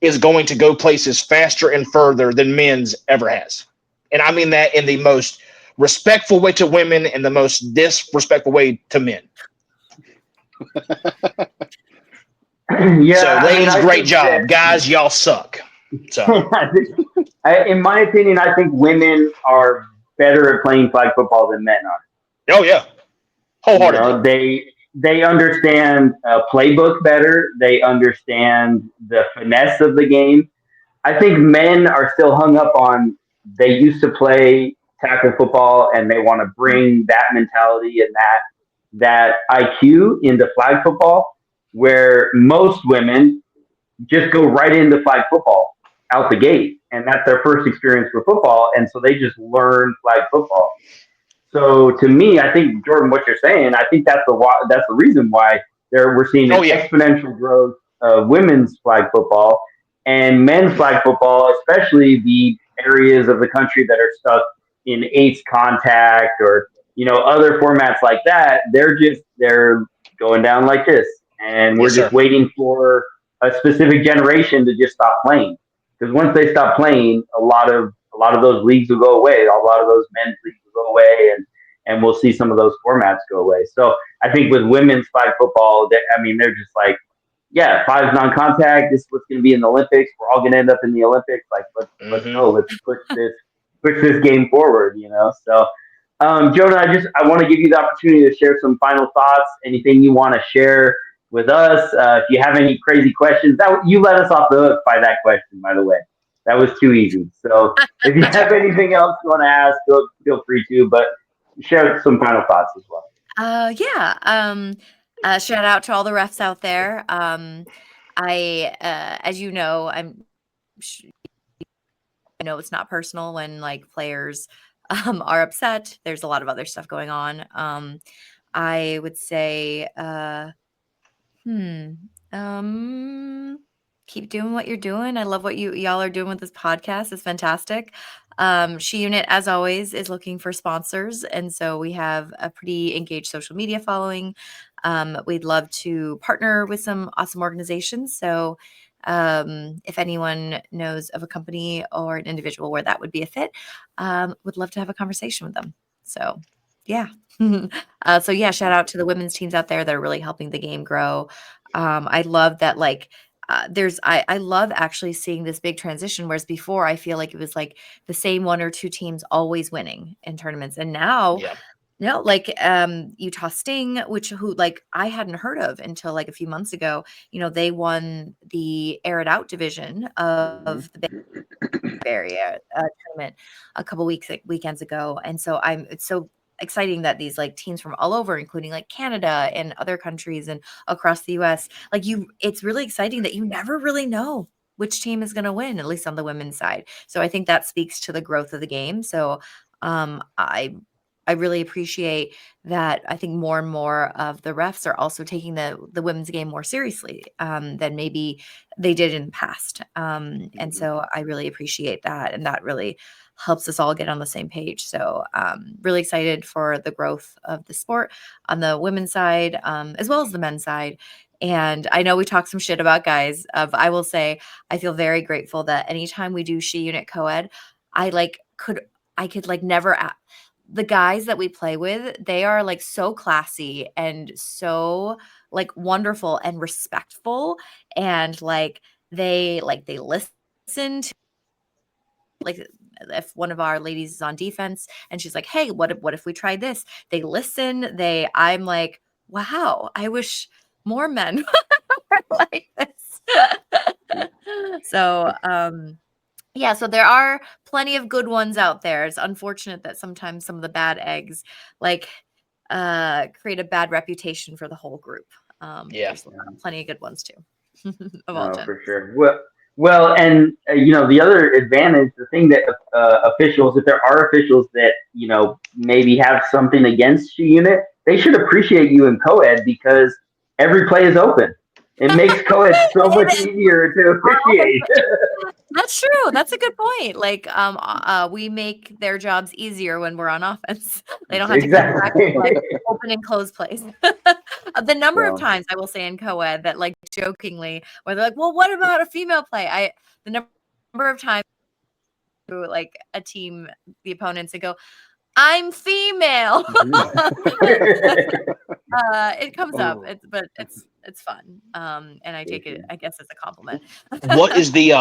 is going to go places faster and further than men's ever has. And I mean that in the most respectful way to women and the most disrespectful way to men. Yeah, so ladies, great job. Guys, y'all suck. So in my opinion, I think women are better at playing flag football than men are. Oh yeah. Wholeheartedly. They understand playbook better. They understand the finesse of the game. I think men are still hung up on they used to play tackle football and they want to bring that mentality and that IQ into flag football, where most women just go right into flag football out the gate, and that's their first experience with football, and so they just learn flag football. So to me, I think Jordan, what you're saying, I think that's the reason why we're seeing exponential growth of women's flag football and men's flag football, especially the areas of the country that are stuck in eighth contact or other formats like that. They're going down like this, and we're just waiting for a specific generation to just stop playing. Because once they stop playing, a lot of those leagues will go away. A lot of those men's leagues will go away, and we'll see some of those formats go away. So I think with women's flag football, they're just like, yeah, 5 non-contact. This is what's going to be in the Olympics. We're all going to end up in the Olympics. Like, let's go. Let's push this push this game forward. So. Jonah, I want to give you the opportunity to share some final thoughts. Anything you want to share with us? If you have any crazy questions, that you let us off the hook by that question. By the way, that was too easy. So if you have anything else you want to ask, feel free to. But share some final thoughts as well. Yeah. Shout out to all the refs out there. As you know, I know it's not personal when like players are upset. There's a lot of other stuff going on. I would say, keep doing what you're doing. I love what y'all are doing with this podcast. It's fantastic. She Unit, as always, is looking for sponsors, and so we have a pretty engaged social media following. We'd love to partner with some awesome organizations. So if anyone knows of a company or an individual where that would be a fit, would love to have a conversation with them. So yeah. Shout out to the women's teams out there that are really helping the game grow. I love that I love actually seeing this big transition, whereas before I feel like it was like the same one or two teams always winning in tournaments. And now Utah Sting, who I hadn't heard of until like a few months ago. They won the Air It Out division of the Bay Area tournament a couple weekends ago. And so it's so exciting that these like teams from all over, including like Canada and other countries and across the US, it's really exciting that you never really know which team is going to win, at least on the women's side. So I think that speaks to the growth of the game. So I really appreciate that. I think more and more of the refs are also taking the women's game more seriously than maybe they did in the past. And so I really appreciate that. And that really helps us all get on the same page. So really excited for the growth of the sport on the women's side, as well as the men's side. And I know we talked some shit about guys. I will say I feel very grateful that anytime we do She Unit co-ed, I could never the guys that we play with, they are like so classy and so like wonderful and respectful, and they listen to, like, if one of our ladies is on defense and she's like, hey, what if we tried this? They listen. I'm like, wow, I wish more men were like this. So yeah, so there are plenty of good ones out there. It's unfortunate that sometimes some of the bad eggs create a bad reputation for the whole group. There's plenty of good ones too. Of all genders. For sure. Well, and the other advantage, the thing that officials, if there are officials that maybe have something against She Unit, they should appreciate you in co-ed, because every play is open. It makes co-ed so much easier to appreciate. That's true. That's a good point. We make their jobs easier when we're on offense. They don't have to keep track of open and close plays. The number of times I will say in co-ed that jokingly, where they're like, well, what about a female play? The number of times a team, the opponents, and go, I'm female. It comes up, but it's fun, and I take it, I guess, as a compliment. What is the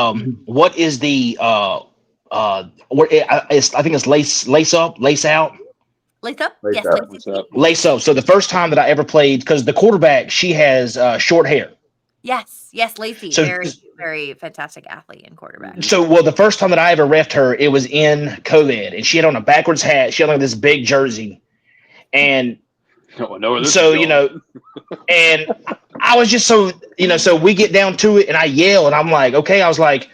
I think it's lace up, lace out. Lace up? Lace Yes, up. Lace up. So the first time that I ever played, because the quarterback, she has short hair. Yes, Lacey, So, very, very fantastic athlete and quarterback. So, the first time that I ever reffed her, it was in COVID, and she had on a backwards hat. She had like this big jersey, and and I was just so we get down to it, and I yell, and I'm like, okay, I was like,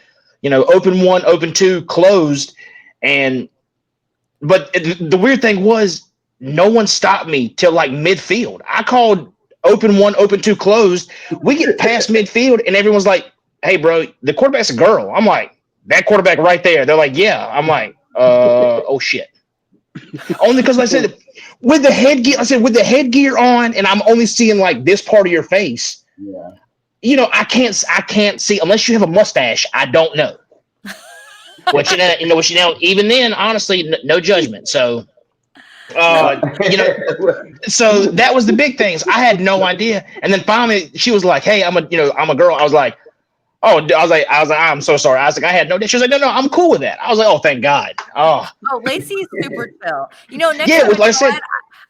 open one, open two, closed, but the weird thing was, no one stopped me till like midfield. I called open one, open two, closed. We get past midfield, and everyone's like, hey, bro, the quarterback's a girl. I'm like, that quarterback right there. They're like, yeah. I'm like, oh, shit. Only because I said, with the headgear on, and I'm only seeing like this part of your face. Yeah. I can't see unless you have a mustache. I don't know. Even then, honestly, no judgment. So, so that was the big things. I had no idea. And then finally she was like, hey, I'm a girl. I was like, Oh, I was like, I'm so sorry. I was like, I had no. She was like, no, I'm cool with that. I was like, oh, thank God. Oh, Lacey is super chill. You know, next yeah. time, Like I said,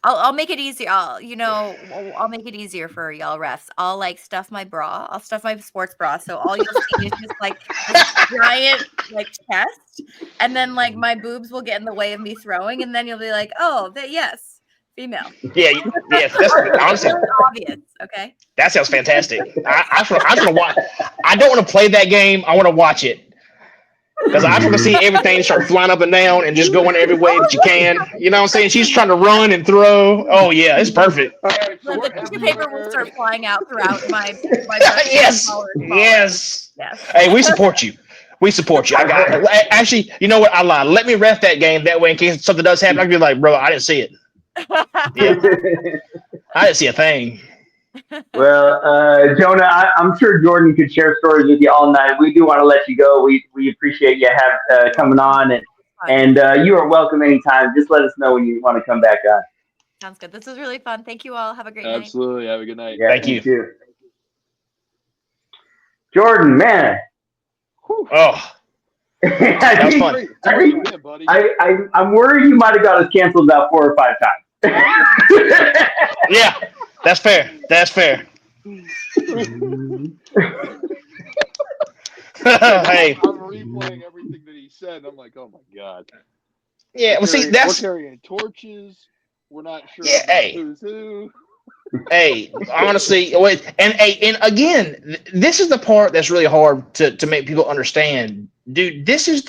I'll make it easier. I'll make it easier for y'all refs. I'll like stuff my bra. I'll stuff my sports bra. So all you'll see is just like this giant like chest, and then like my boobs will get in the way of me throwing, and then you'll be like, oh, yes, female. yeah. That's honestly. Really obvious. Okay. That sounds fantastic. I just want to watch. I don't want to play that game. I want to watch it because I just want to see everything start flying up and down and just going every way that you can. You know what I'm saying? She's trying to run and throw. Oh yeah, it's perfect. All right, so The tissue paper will start flying out throughout my Yes, yes. Hey, we support you. We support you. I got actually. You know what? I lied. Let me ref that game that way in case something does happen. I can be like, bro, I didn't see it. Yeah, I didn't see a thing. Well, Jonah, I'm sure Jordan could share stories with you all night. We do want to let you go. We appreciate you coming on, and you are welcome anytime. Just let us know when you want to come back on. Sounds good. This was really fun. Thank you all. Have a great night. Absolutely. Have a good night. Yeah, Thank you. Too. Jordan, man. Oh, that was fun. I'm worried you might have got us canceled about 4 or 5 times. Yeah, that's fair. That's fair. Hey, I'm replaying everything that he said. I'm like, oh my God. Yeah, well, see, that's we're carrying torches. We're not sure who's who. Hey, honestly, and again, this is the part that's really hard to make people understand, dude. This is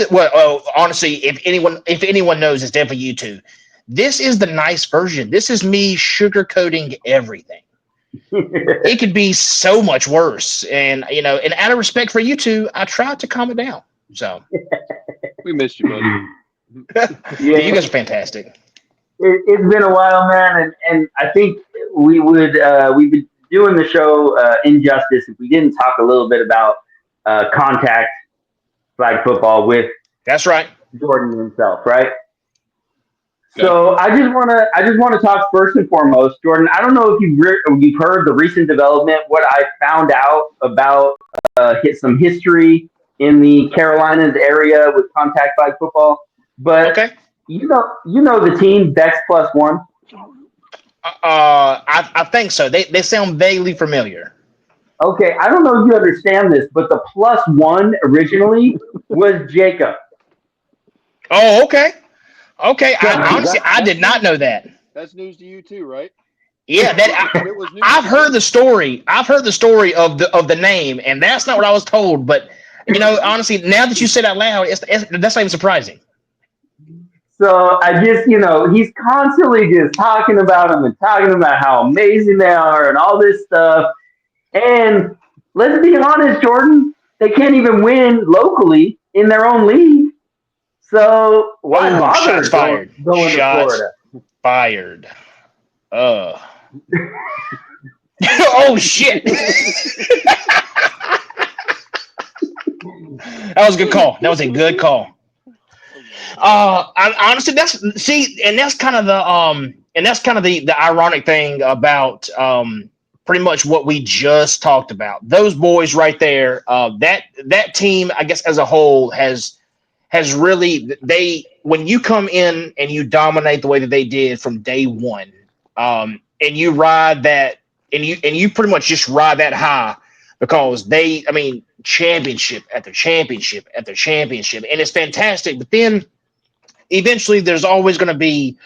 honestly, if anyone knows, it's definitely you two. This is the nice version. This is me sugarcoating everything. It could be so much worse, and and out of respect for you two, I tried to calm it down. So we missed you, buddy. Yeah, you guys are fantastic. It's been a while, man, and I think we've been doing the show injustice if we didn't talk a little bit about contact flag football with That's right, Jordan himself, right? So I just want to talk first and foremost, Jordan. I don't know if you've heard the recent development. What I found out about some history in the Carolinas area with contact flag football, but okay. You know the team Bex Plus One. I think so. They sound vaguely familiar. Okay, I don't know if you understand this, but the plus one originally was Jakob. Oh, okay. Okay, I did not know that. That's news to you too, right? Yeah, I've heard the story. I've heard the story of the name, and that's not what I was told. But honestly, now that you said it out loud, that's not even surprising. So I just, he's constantly just talking about them and talking about how amazing they are and all this stuff. And let's be honest, Jordan, they can't even win locally in their own league. So why bother going to Florida? Fired. Oh shit. That was a good call. That was a good call. Honestly, that's kind of the ironic thing about pretty much what we just talked about. Those boys right there, that team, I guess as a whole has really, when you come in and you dominate the way that they did from day one, and you ride that, and you pretty much just ride that high because championship after championship after championship, and it's fantastic. But then eventually there's always going to be,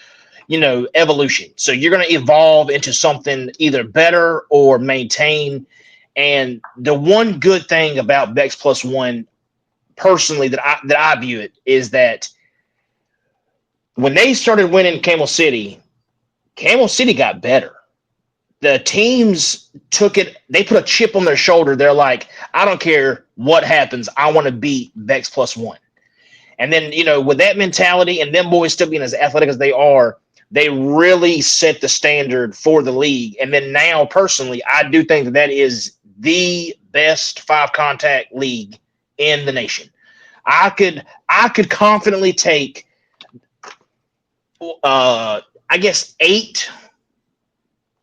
evolution. So you're going to evolve into something either better or maintain. And the one good thing about Bex Plus One, personally, that I view it, is that when they started winning Camel City got better. The teams took it, they put a chip on their shoulder. They're like, I don't care what happens, I want to beat Bex Plus One. And then, with that mentality and them boys still being as athletic as they are, they really set the standard for the league. And then now, personally, I do think that is the best 5-contact league in the nation. I could confidently take, I guess 8.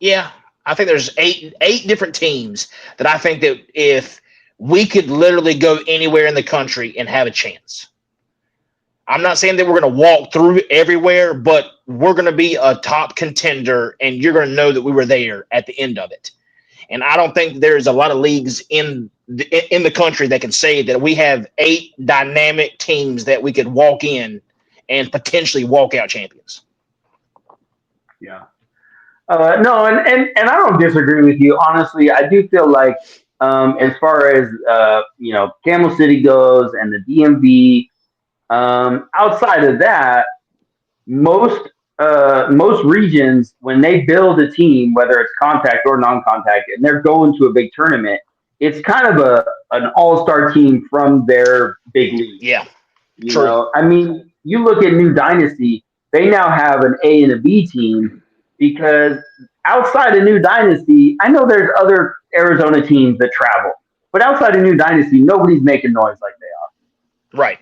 Yeah, I think there's eight different teams that I think that if we could literally go anywhere in the country and have a chance. I'm not saying that we're going to walk through everywhere, but we're going to be a top contender, and you're going to know that we were there at the end of it. And I don't think there's a lot of leagues in the country that can say that we have 8 dynamic teams that we could walk in and potentially walk out champions. Yeah. No, and I don't disagree with you. Honestly, I do feel like as far as Camel City goes and the DMV, outside of that, most regions, when they build a team, whether it's contact or non-contact, and they're going to a big tournament, it's kind of an all-star team from their big league. Yeah, true. I mean, you look at New Dynasty; they now have an A and a B team because outside of New Dynasty, I know there's other Arizona teams that travel, but outside of New Dynasty, nobody's making noise like they are. Right.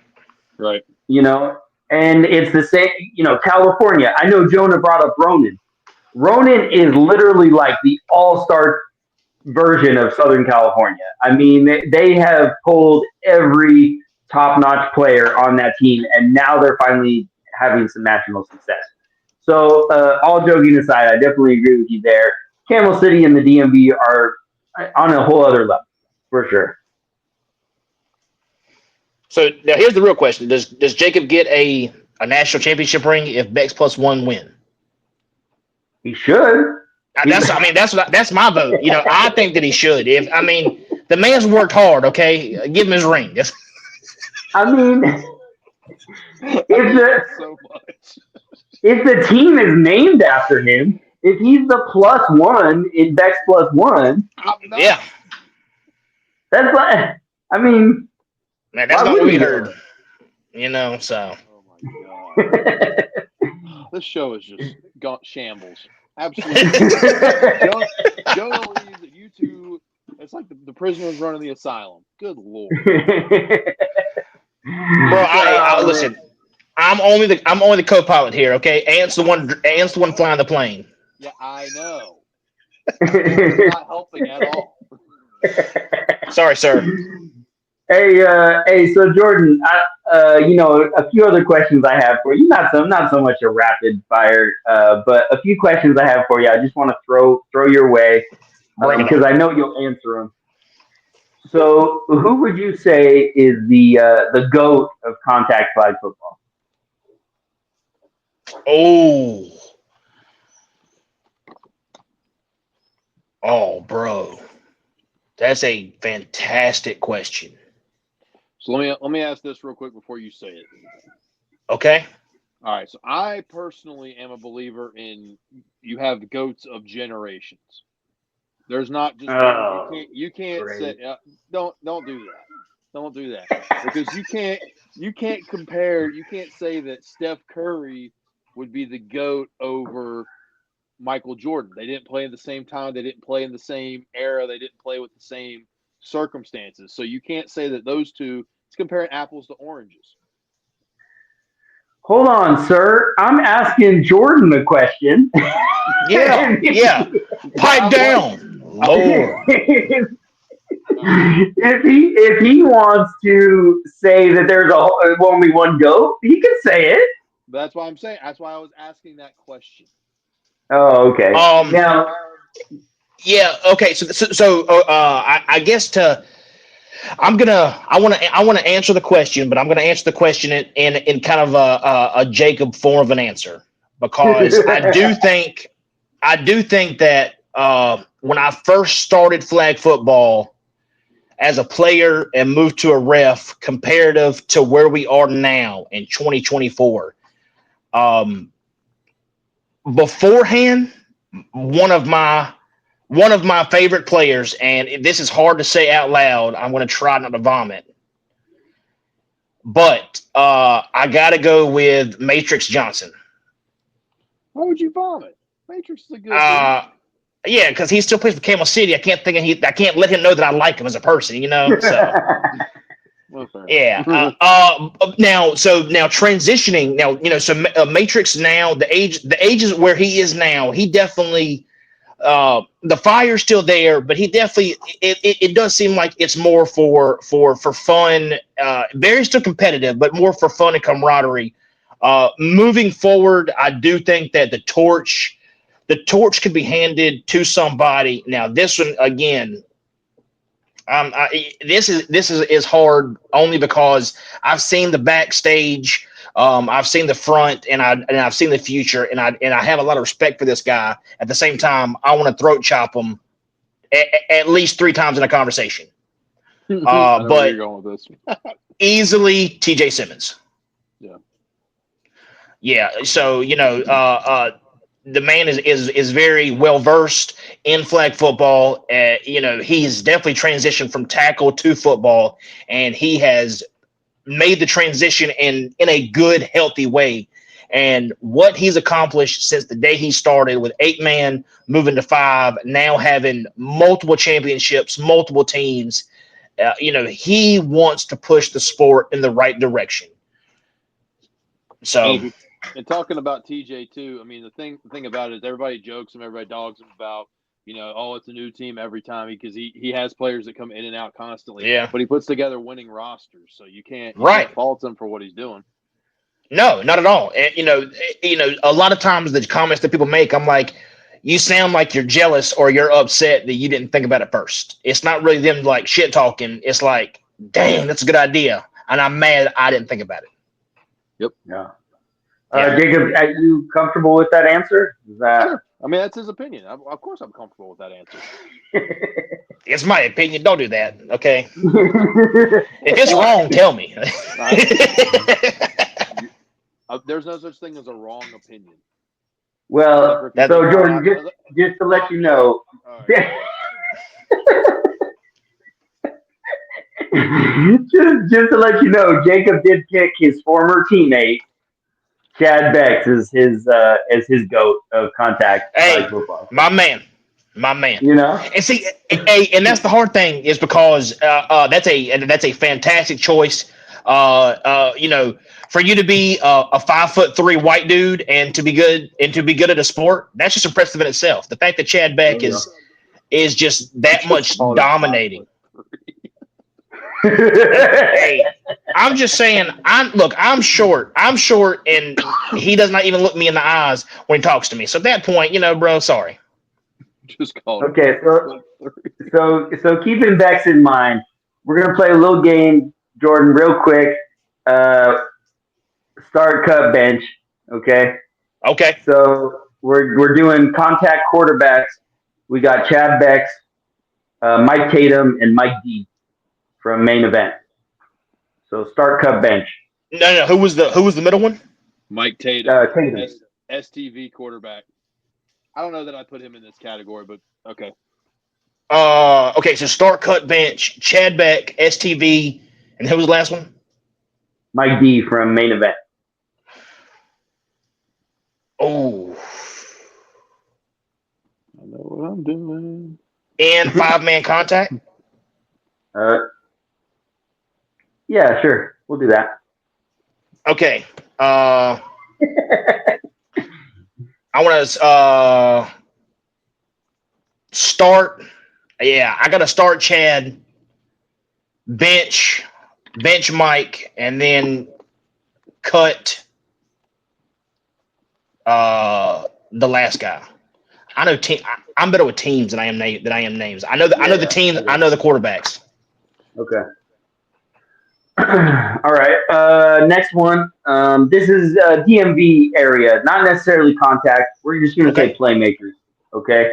And it's the same, California. I know Jonah brought up Runnin. Runnin is literally like the all-star version of Southern California. I mean, they have pulled every top-notch player on that team, and now they're finally having some national success. So, all joking aside, I definitely agree with you there. Camel City and the DMV are on a whole other level, for sure. So now here's the real question: Does Jacob get a national championship ring if Bex +1 win? He should. That's my vote. I think that he should. The man's worked hard. Okay, give him his ring. I mean, if the team is named after him, if he's the +1 in Bex +1, yeah, that's like. I mean. Man, that's not what we heard. So. Oh my god. This show is just got shambles. Absolutely. Jonah believes that you two, it's like the prisoners running the asylum. Good Lord. Bro, listen. I'm only the co-pilot here, okay? Ant's the one flying the plane. Yeah, I know. It's not helping at all. Sorry, sir. Hey, so Jordan, a few other questions I have for you. Not so much a rapid fire, but a few questions I have for you. I just want to throw your way because I know you'll answer them. So, who would you say is the GOAT of contact flag football? Oh, bro, that's a fantastic question. So let me ask this real quick before you say it. Okay. All right. So I personally am a believer in you have goats of generations. There's not just you can't say don't do that. Don't do that because you can't compare. You can't say that Steph Curry would be the GOAT over Michael Jordan. They didn't play at the same time. They didn't play in the same era. They didn't play with the same circumstances. So you can't say that those two. It's comparing apples to oranges. Hold on, sir. I'm asking Jordan the question. Yeah. Pipe down, Lord. If he wants to say that there's only one GOAT, he can say it. That's why I'm saying. That's why I was asking that question. Oh, okay. Now, yeah. Okay. So I guess I want to answer the question, but I'm going to answer the question in kind of a Jacob form of an answer because I do think that when I first started flag football as a player and moved to a ref, comparative to where we are now in 2024, beforehand, one of my favorite players, and this is hard to say out loud. I'm going to try not to vomit. But I got to go with Matrix Johnson. Why would you vomit? Matrix is a good yeah, because he still plays for Camel City. I can't let him know that I like him as a person, So yeah. Now transitioning now, so Matrix now the age is where he is now. He definitely the fire's still there, but he definitely it does seem like it's more for fun. Very still competitive, but more for fun and camaraderie. Moving forward, I do think that the torch could be handed to somebody. Now, this one again, this is hard only because I've seen the backstage, I've seen the front, and I've seen the future, and I have a lot of respect for this guy. At the same time, I want to throat chop him at least 3 times in a conversation. I know where But you're going with this. easily TJ Simmons. Yeah. Yeah. So the man is very well versed in flag football. He's definitely transitioned from tackle to football, and he has made the transition in a good, healthy way. And what he's accomplished since the day he started with 8-man, moving to 5, now having multiple championships, multiple teams, he wants to push the sport in the right direction. So. And talking about TJ too, I mean the thing about it is everybody jokes him, everybody dogs him about, it's a new team every time because he has players that come in and out constantly. Yeah. But he puts together winning rosters, so you can't fault him for what he's doing. No, not at all. And, a lot of times the comments that people make, I'm like, you sound like you're jealous or you're upset that you didn't think about it first. It's not really them like shit talking. It's like, dang, that's a good idea, and I'm mad I didn't think about it. Yep. Yeah. Jacob, are you comfortable with that answer? Sure. I mean, that's his opinion. Of course I'm comfortable with that answer. It's my opinion. Don't do that, okay? If it's wrong, tell me. There's no such thing as a wrong opinion. Well, so Jordan, just to let you know, just to let you know, Jacob did pick his former teammate Chad Bex as his GOAT of contact football. My man. And see, and that's the hard thing is because that's a fantastic choice. For you to be a 5'3" white dude and to be good at a sport, that's just impressive in itself. The fact that Chad Beck is just that much dominating. Hey, I'm just saying. I'm short, and he does not even look me in the eyes when he talks to me. So at that point, bro, sorry. Just call it. Okay, so keeping Bex in mind, we're gonna play a little game, Jordan, real quick. Start, cut, bench. Okay. Okay. So we're doing contact quarterbacks. We got Chad Bex, Mike Tatum, and Mike D from main event. So start, cut, bench. No. Who was the middle one? Mike Tatum. Tatum. STV quarterback. I don't know that I put him in this category, but okay. Okay, so start, cut, bench, Chad Beck, STV, and who was the last one? Mike D from main event. Oh. I know what I'm doing. And 5-man contact? Yeah, sure. We'll do that. Okay. I want to start. Yeah, I got to start Chad, bench Mike, and then cut the last guy. I know I'm better with teams than I am names. I know the team. I know the quarterbacks. Okay. All right. Next one. This is DMV area, not necessarily contact. We're just going to say playmakers. Okay.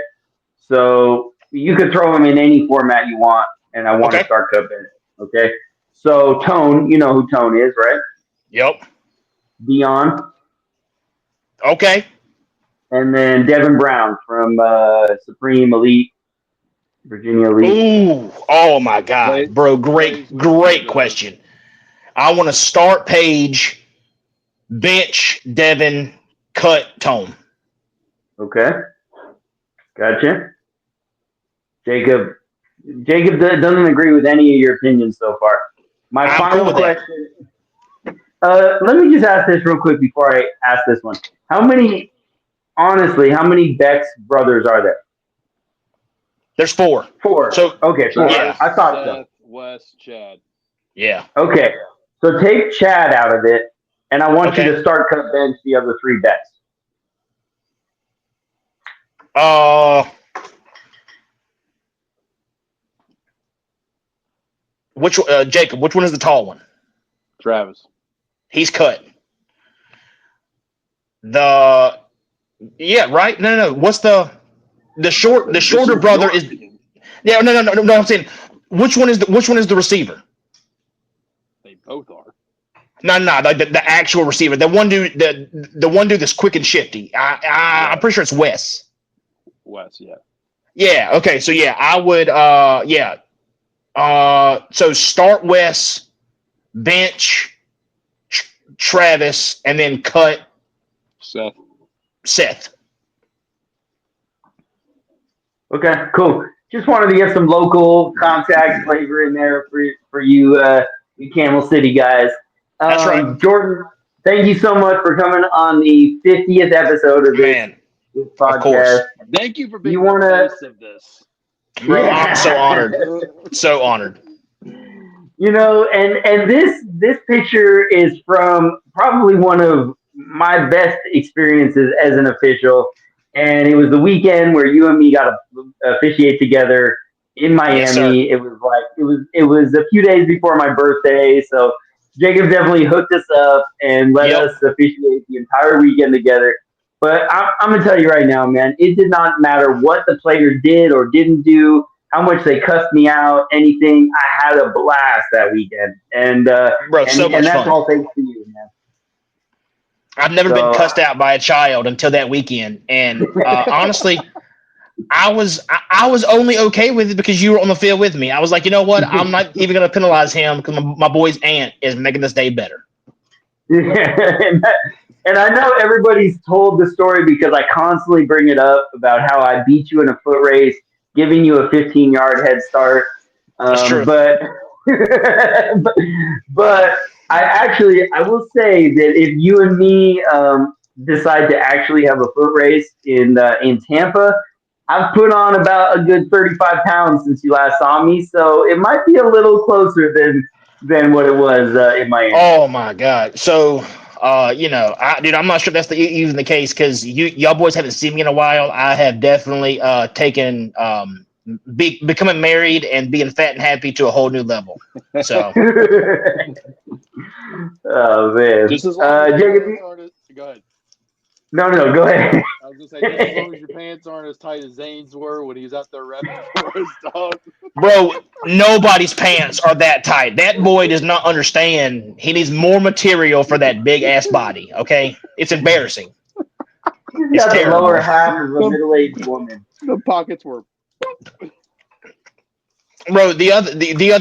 So you could throw them in any format you want, and I want to start cut bench. Okay. So Tone, you know who Tone is, right? Yep. Dion. Okay. And then Devin Brown from Supreme Elite, Virginia Elite. Ooh. Oh my God, bro. Great question. I want to start Page, bench Devin, cut Tone. Okay. Gotcha. Jacob doesn't agree with any of your opinions so far. My final question. Let me just ask this real quick before I ask this one. How many Bex brothers are there? There's 4. Four. So Okay, 4. Yeah. I thought so. Seth, Wes, Chad. Yeah. Okay, so take Chad out of it, and I want you Okay. to start cut bench the other 3 bets. Jacob, which one is the tall one? Travis. He's cut. Right? No. What's the shorter brother is no, I'm saying which one is the receiver? They both are. No, the actual receiver. The one dude that's quick and shifty. I'm pretty sure it's Wes. Wes, yeah. Yeah, okay. So yeah, I would so start Wes, bench Travis, and then cut Seth. Okay, cool. Just wanted to get some local contact flavor in there for you, you Camel City guys. That's right. Jordan, thank you so much for coming on the 50th episode of this podcast. Of course. Thank you for being the face of this. Bro, yeah. I'm so honored. So honored. And this picture is from probably one of my best experiences as an official. And it was the weekend where you and me got to officiate together in Miami. Yes, it was a few days before my birthday, so Jacob definitely hooked us up and let us officiate the entire weekend together. But I'm gonna tell you right now, man, it did not matter what the player did or didn't do, how much they cussed me out, anything. I had a blast that weekend, and bro, so much that's fun. all thanks to you, man. I've never been cussed out by a child until that weekend, and honestly, I was only okay with it because you were on the field with me. I was like, you know what? I'm not even going to penalize him because my boy's aunt is making this day better. Yeah, and I know everybody's told the story because I constantly bring it up about how I beat you in a foot race, giving you a 15-yard head start. That's true. But I will say that if you and me decide to actually have a foot race in Tampa, I've put on about a good 35 pounds since you last saw me, so it might be a little closer than what it was in Miami. Oh my God! So, dude, I'm not sure if that's even the case because y'all boys haven't seen me in a while. I have definitely taken becoming married and being fat and happy to a whole new level. So. Oh man! Just as long as Jacob, go ahead. No, go ahead. I was gonna say, just as long as your pants aren't as tight as Zane's were when he was out there repping for his dog. Bro, nobody's pants are that tight. That boy does not understand. He needs more material for that big ass body. Okay, it's embarrassing. He's got the lower half of a middle-aged woman. The pockets were. Bro, the other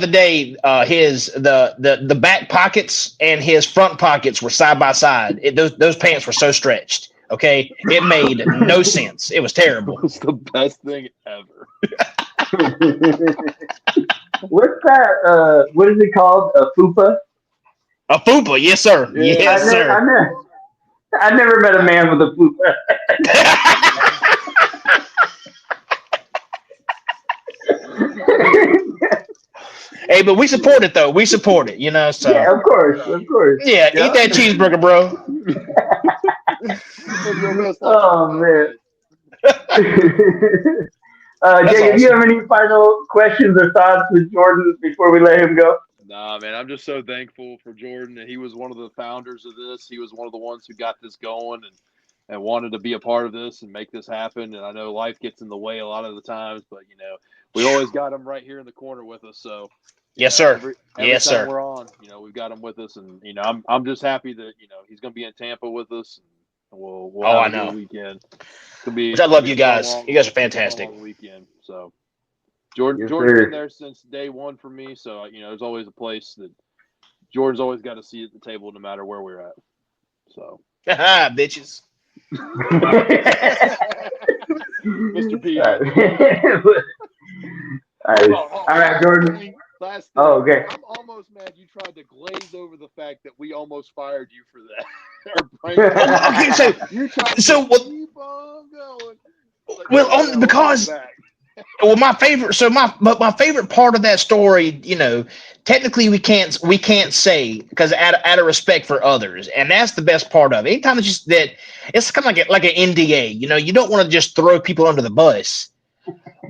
day, the back pockets and his front pockets were side by side. Those pants were so stretched. Okay, it made no sense. It was terrible. It was the best thing ever. What's that? What is it called? A fupa? A fupa, yes sir. Yeah, yes sir. I never met a man with a fupa. Hey, but we support it though. We support it, So yeah, of course. Yeah, eat that cheeseburger, bro. Oh man. Jacob, do you have any final questions or thoughts with Jordan before we let him go? Nah, man, I'm just so thankful for Jordan. And he was one of the founders of this. He was one of the ones who got this going and wanted to be a part of this and make this happen. And I know life gets in the way a lot of the times, but we always got him right here in the corner with us. So yes, sir. Every yes, time sir. we're on, we've got him with us, and I'm just happy that he's going to be in Tampa with us. And we'll have a good weekend. I love you guys. You guys are fantastic. Weekend. So Jordan's been there since day one for me. So there's always a place that Jordan's always got to see at the table, no matter where we're at. So bitches. Mr. P. All right, Jordan. Last thing, okay. I'm almost mad you tried to glaze over the fact that we almost fired you for that. Okay, so you tried to keep on going. Because Well, my favorite. So my favorite part of that story, technically we can't say because out of respect for others, and that's the best part of it. Anytime it's just that, it's kind of like an NDA. You don't want to just throw people under the bus.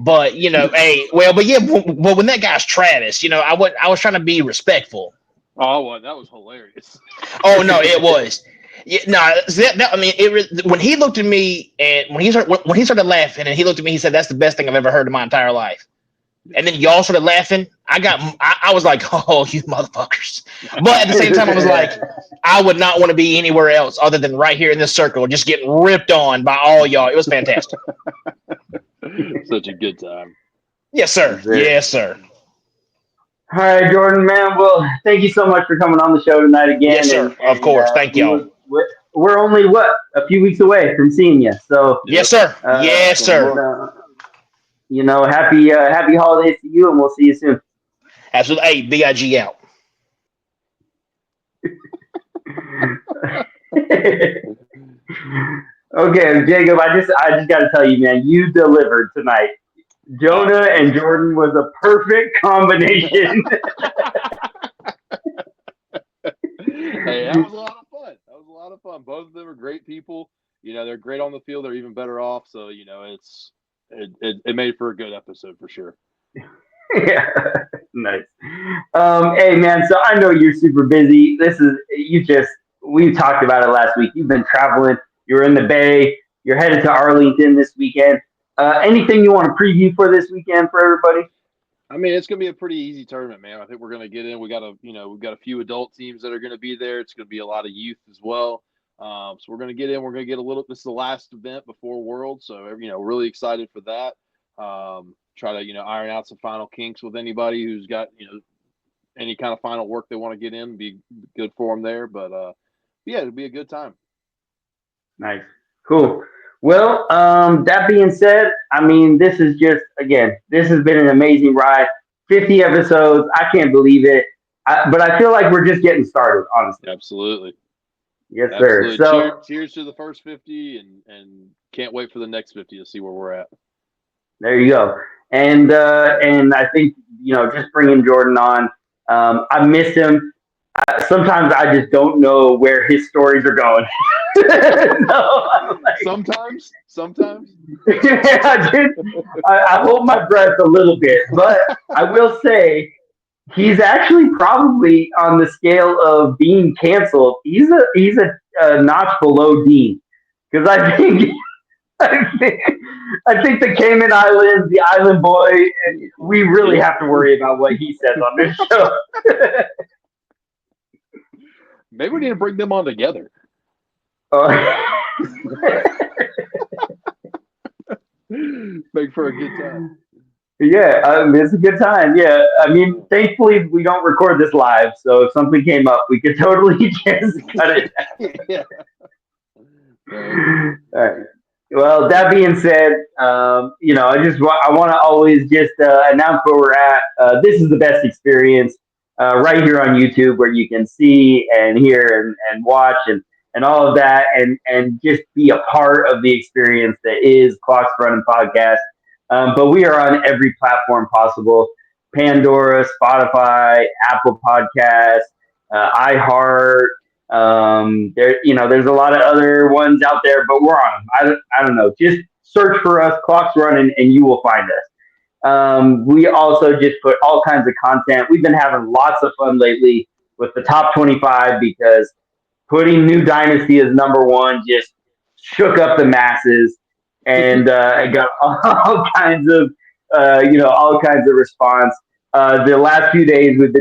But hey, well, but yeah, but when that guy's Travis, I was trying to be respectful. Oh, well, that was hilarious. Oh no, it was. Yeah, no, I mean, when he looked at me and when he started laughing and he looked at me, he said, "That's the best thing I've ever heard in my entire life." And then y'all started laughing. I was like, "Oh, you motherfuckers!" But at the same time, I was like, I would not want to be anywhere else other than right here in this circle, just getting ripped on by all y'all. It was fantastic. Such a good time. Yes, sir. Yes, sir. All right, Jordan, man. Well, thank you so much for coming on the show tonight again. Yes, sir. Of course. Thank y'all. We're only a few weeks away from seeing you. So yes, sir. Yes, sir. Happy holidays to you, and we'll see you soon. Absolutely. Hey, Big out. Okay, Jacob. I just got to tell you, man, you delivered tonight. Jona and Jordan was a perfect combination. Hey, that was a lot of fun. Both of them are great people. They're great on the field. They're even better off. So it made for a good episode for sure. Yeah, nice. Hey, man. So I know you're super busy. We talked about it last week. You've been traveling. You're in the Bay. You're headed to Arlington this weekend. Anything you want to preview for this weekend for everybody? I mean, it's gonna be a pretty easy tournament, man. I think we're gonna get in. We've got a few adult teams that are gonna be there. It's gonna be a lot of youth as well. So we're gonna get in. We're gonna get a little. This is the last event before World, so really excited for that. Try to iron out some final kinks with anybody who's got any kind of final work they want to get in. Be good for them there, but yeah, it'll be a good time. Nice, cool. Well, that being said, I mean, this has been an amazing ride. 50 episodes. I can't believe it. But I feel like we're just getting started, honestly. Absolutely. Yes, sir. So cheers to the first 50 and can't wait for the next 50 to see where we're at. There you go. And I think, just bringing Jordan on, I miss him. Sometimes I just don't know where his stories are going. Sometimes. I hold my breath a little bit, but I will say he's actually probably on the scale of being canceled. He's a notch below Dean, because I think the Cayman Islands, the Island Boy, we really have to worry about what he says on this show. Maybe we need to bring them on together. Make for a good time. Yeah, it's a good time. Yeah, I mean, thankfully we don't record this live, so if something came up, we could totally just cut it. Yeah. All right. Well, that being said, I want to always just announce where we're at. This is the best experience right here on YouTube, where you can see and hear and watch and all of that, and just be a part of the experience that is Clocks Running Podcast. But we are on every platform possible: Pandora, Spotify, Apple Podcasts, iHeart. There's a lot of other ones out there, but we're on them. I don't know. Just search for us, Clocks Running, and you will find us. We also just put all kinds of content. We've been having lots of fun lately with the top 25, because putting New Dynasty as number one just shook up the masses, and it got all kinds of response. The last few days we've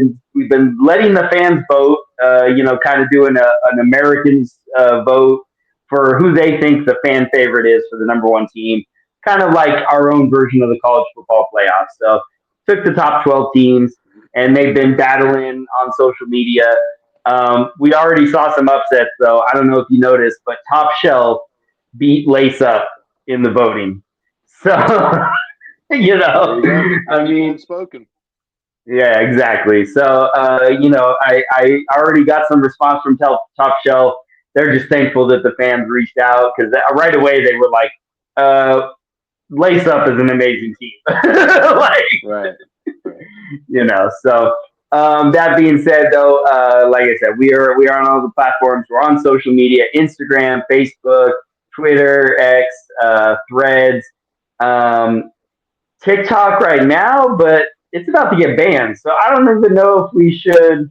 been letting the fans vote, kind of doing an Americans vote for who they think the fan favorite is for the number one team, kind of like our own version of the college football playoffs. So took the top 12 teams, and they've been battling on social media. We already saw some upsets, though. I don't know if you noticed, but Top Shelf beat Lace Up in the voting. So, I mean, spoken. Yeah, exactly. So, I already got some response from Top Shelf. They're just thankful that the fans reached out, because right away they were like, Lace Up is an amazing team. Like, Right. So that being said, though, like I said, we are on all the platforms. We're on social media: Instagram, Facebook, Twitter, X, Threads, TikTok right now, but it's about to get banned. So I don't even know if we should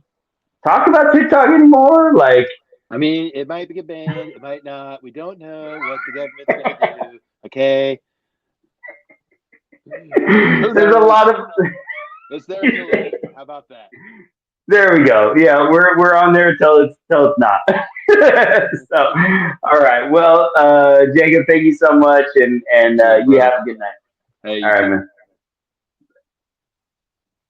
talk about TikTok anymore. Like, I mean, it might get banned, it might not. We don't know what the government's going to do. Okay. there's a lot of. It's there till later. How about that? There we go. Yeah, we're on there till it's not. So, all right. Well, Jacob, thank you so much, and you have a good night. Hey, all right, man.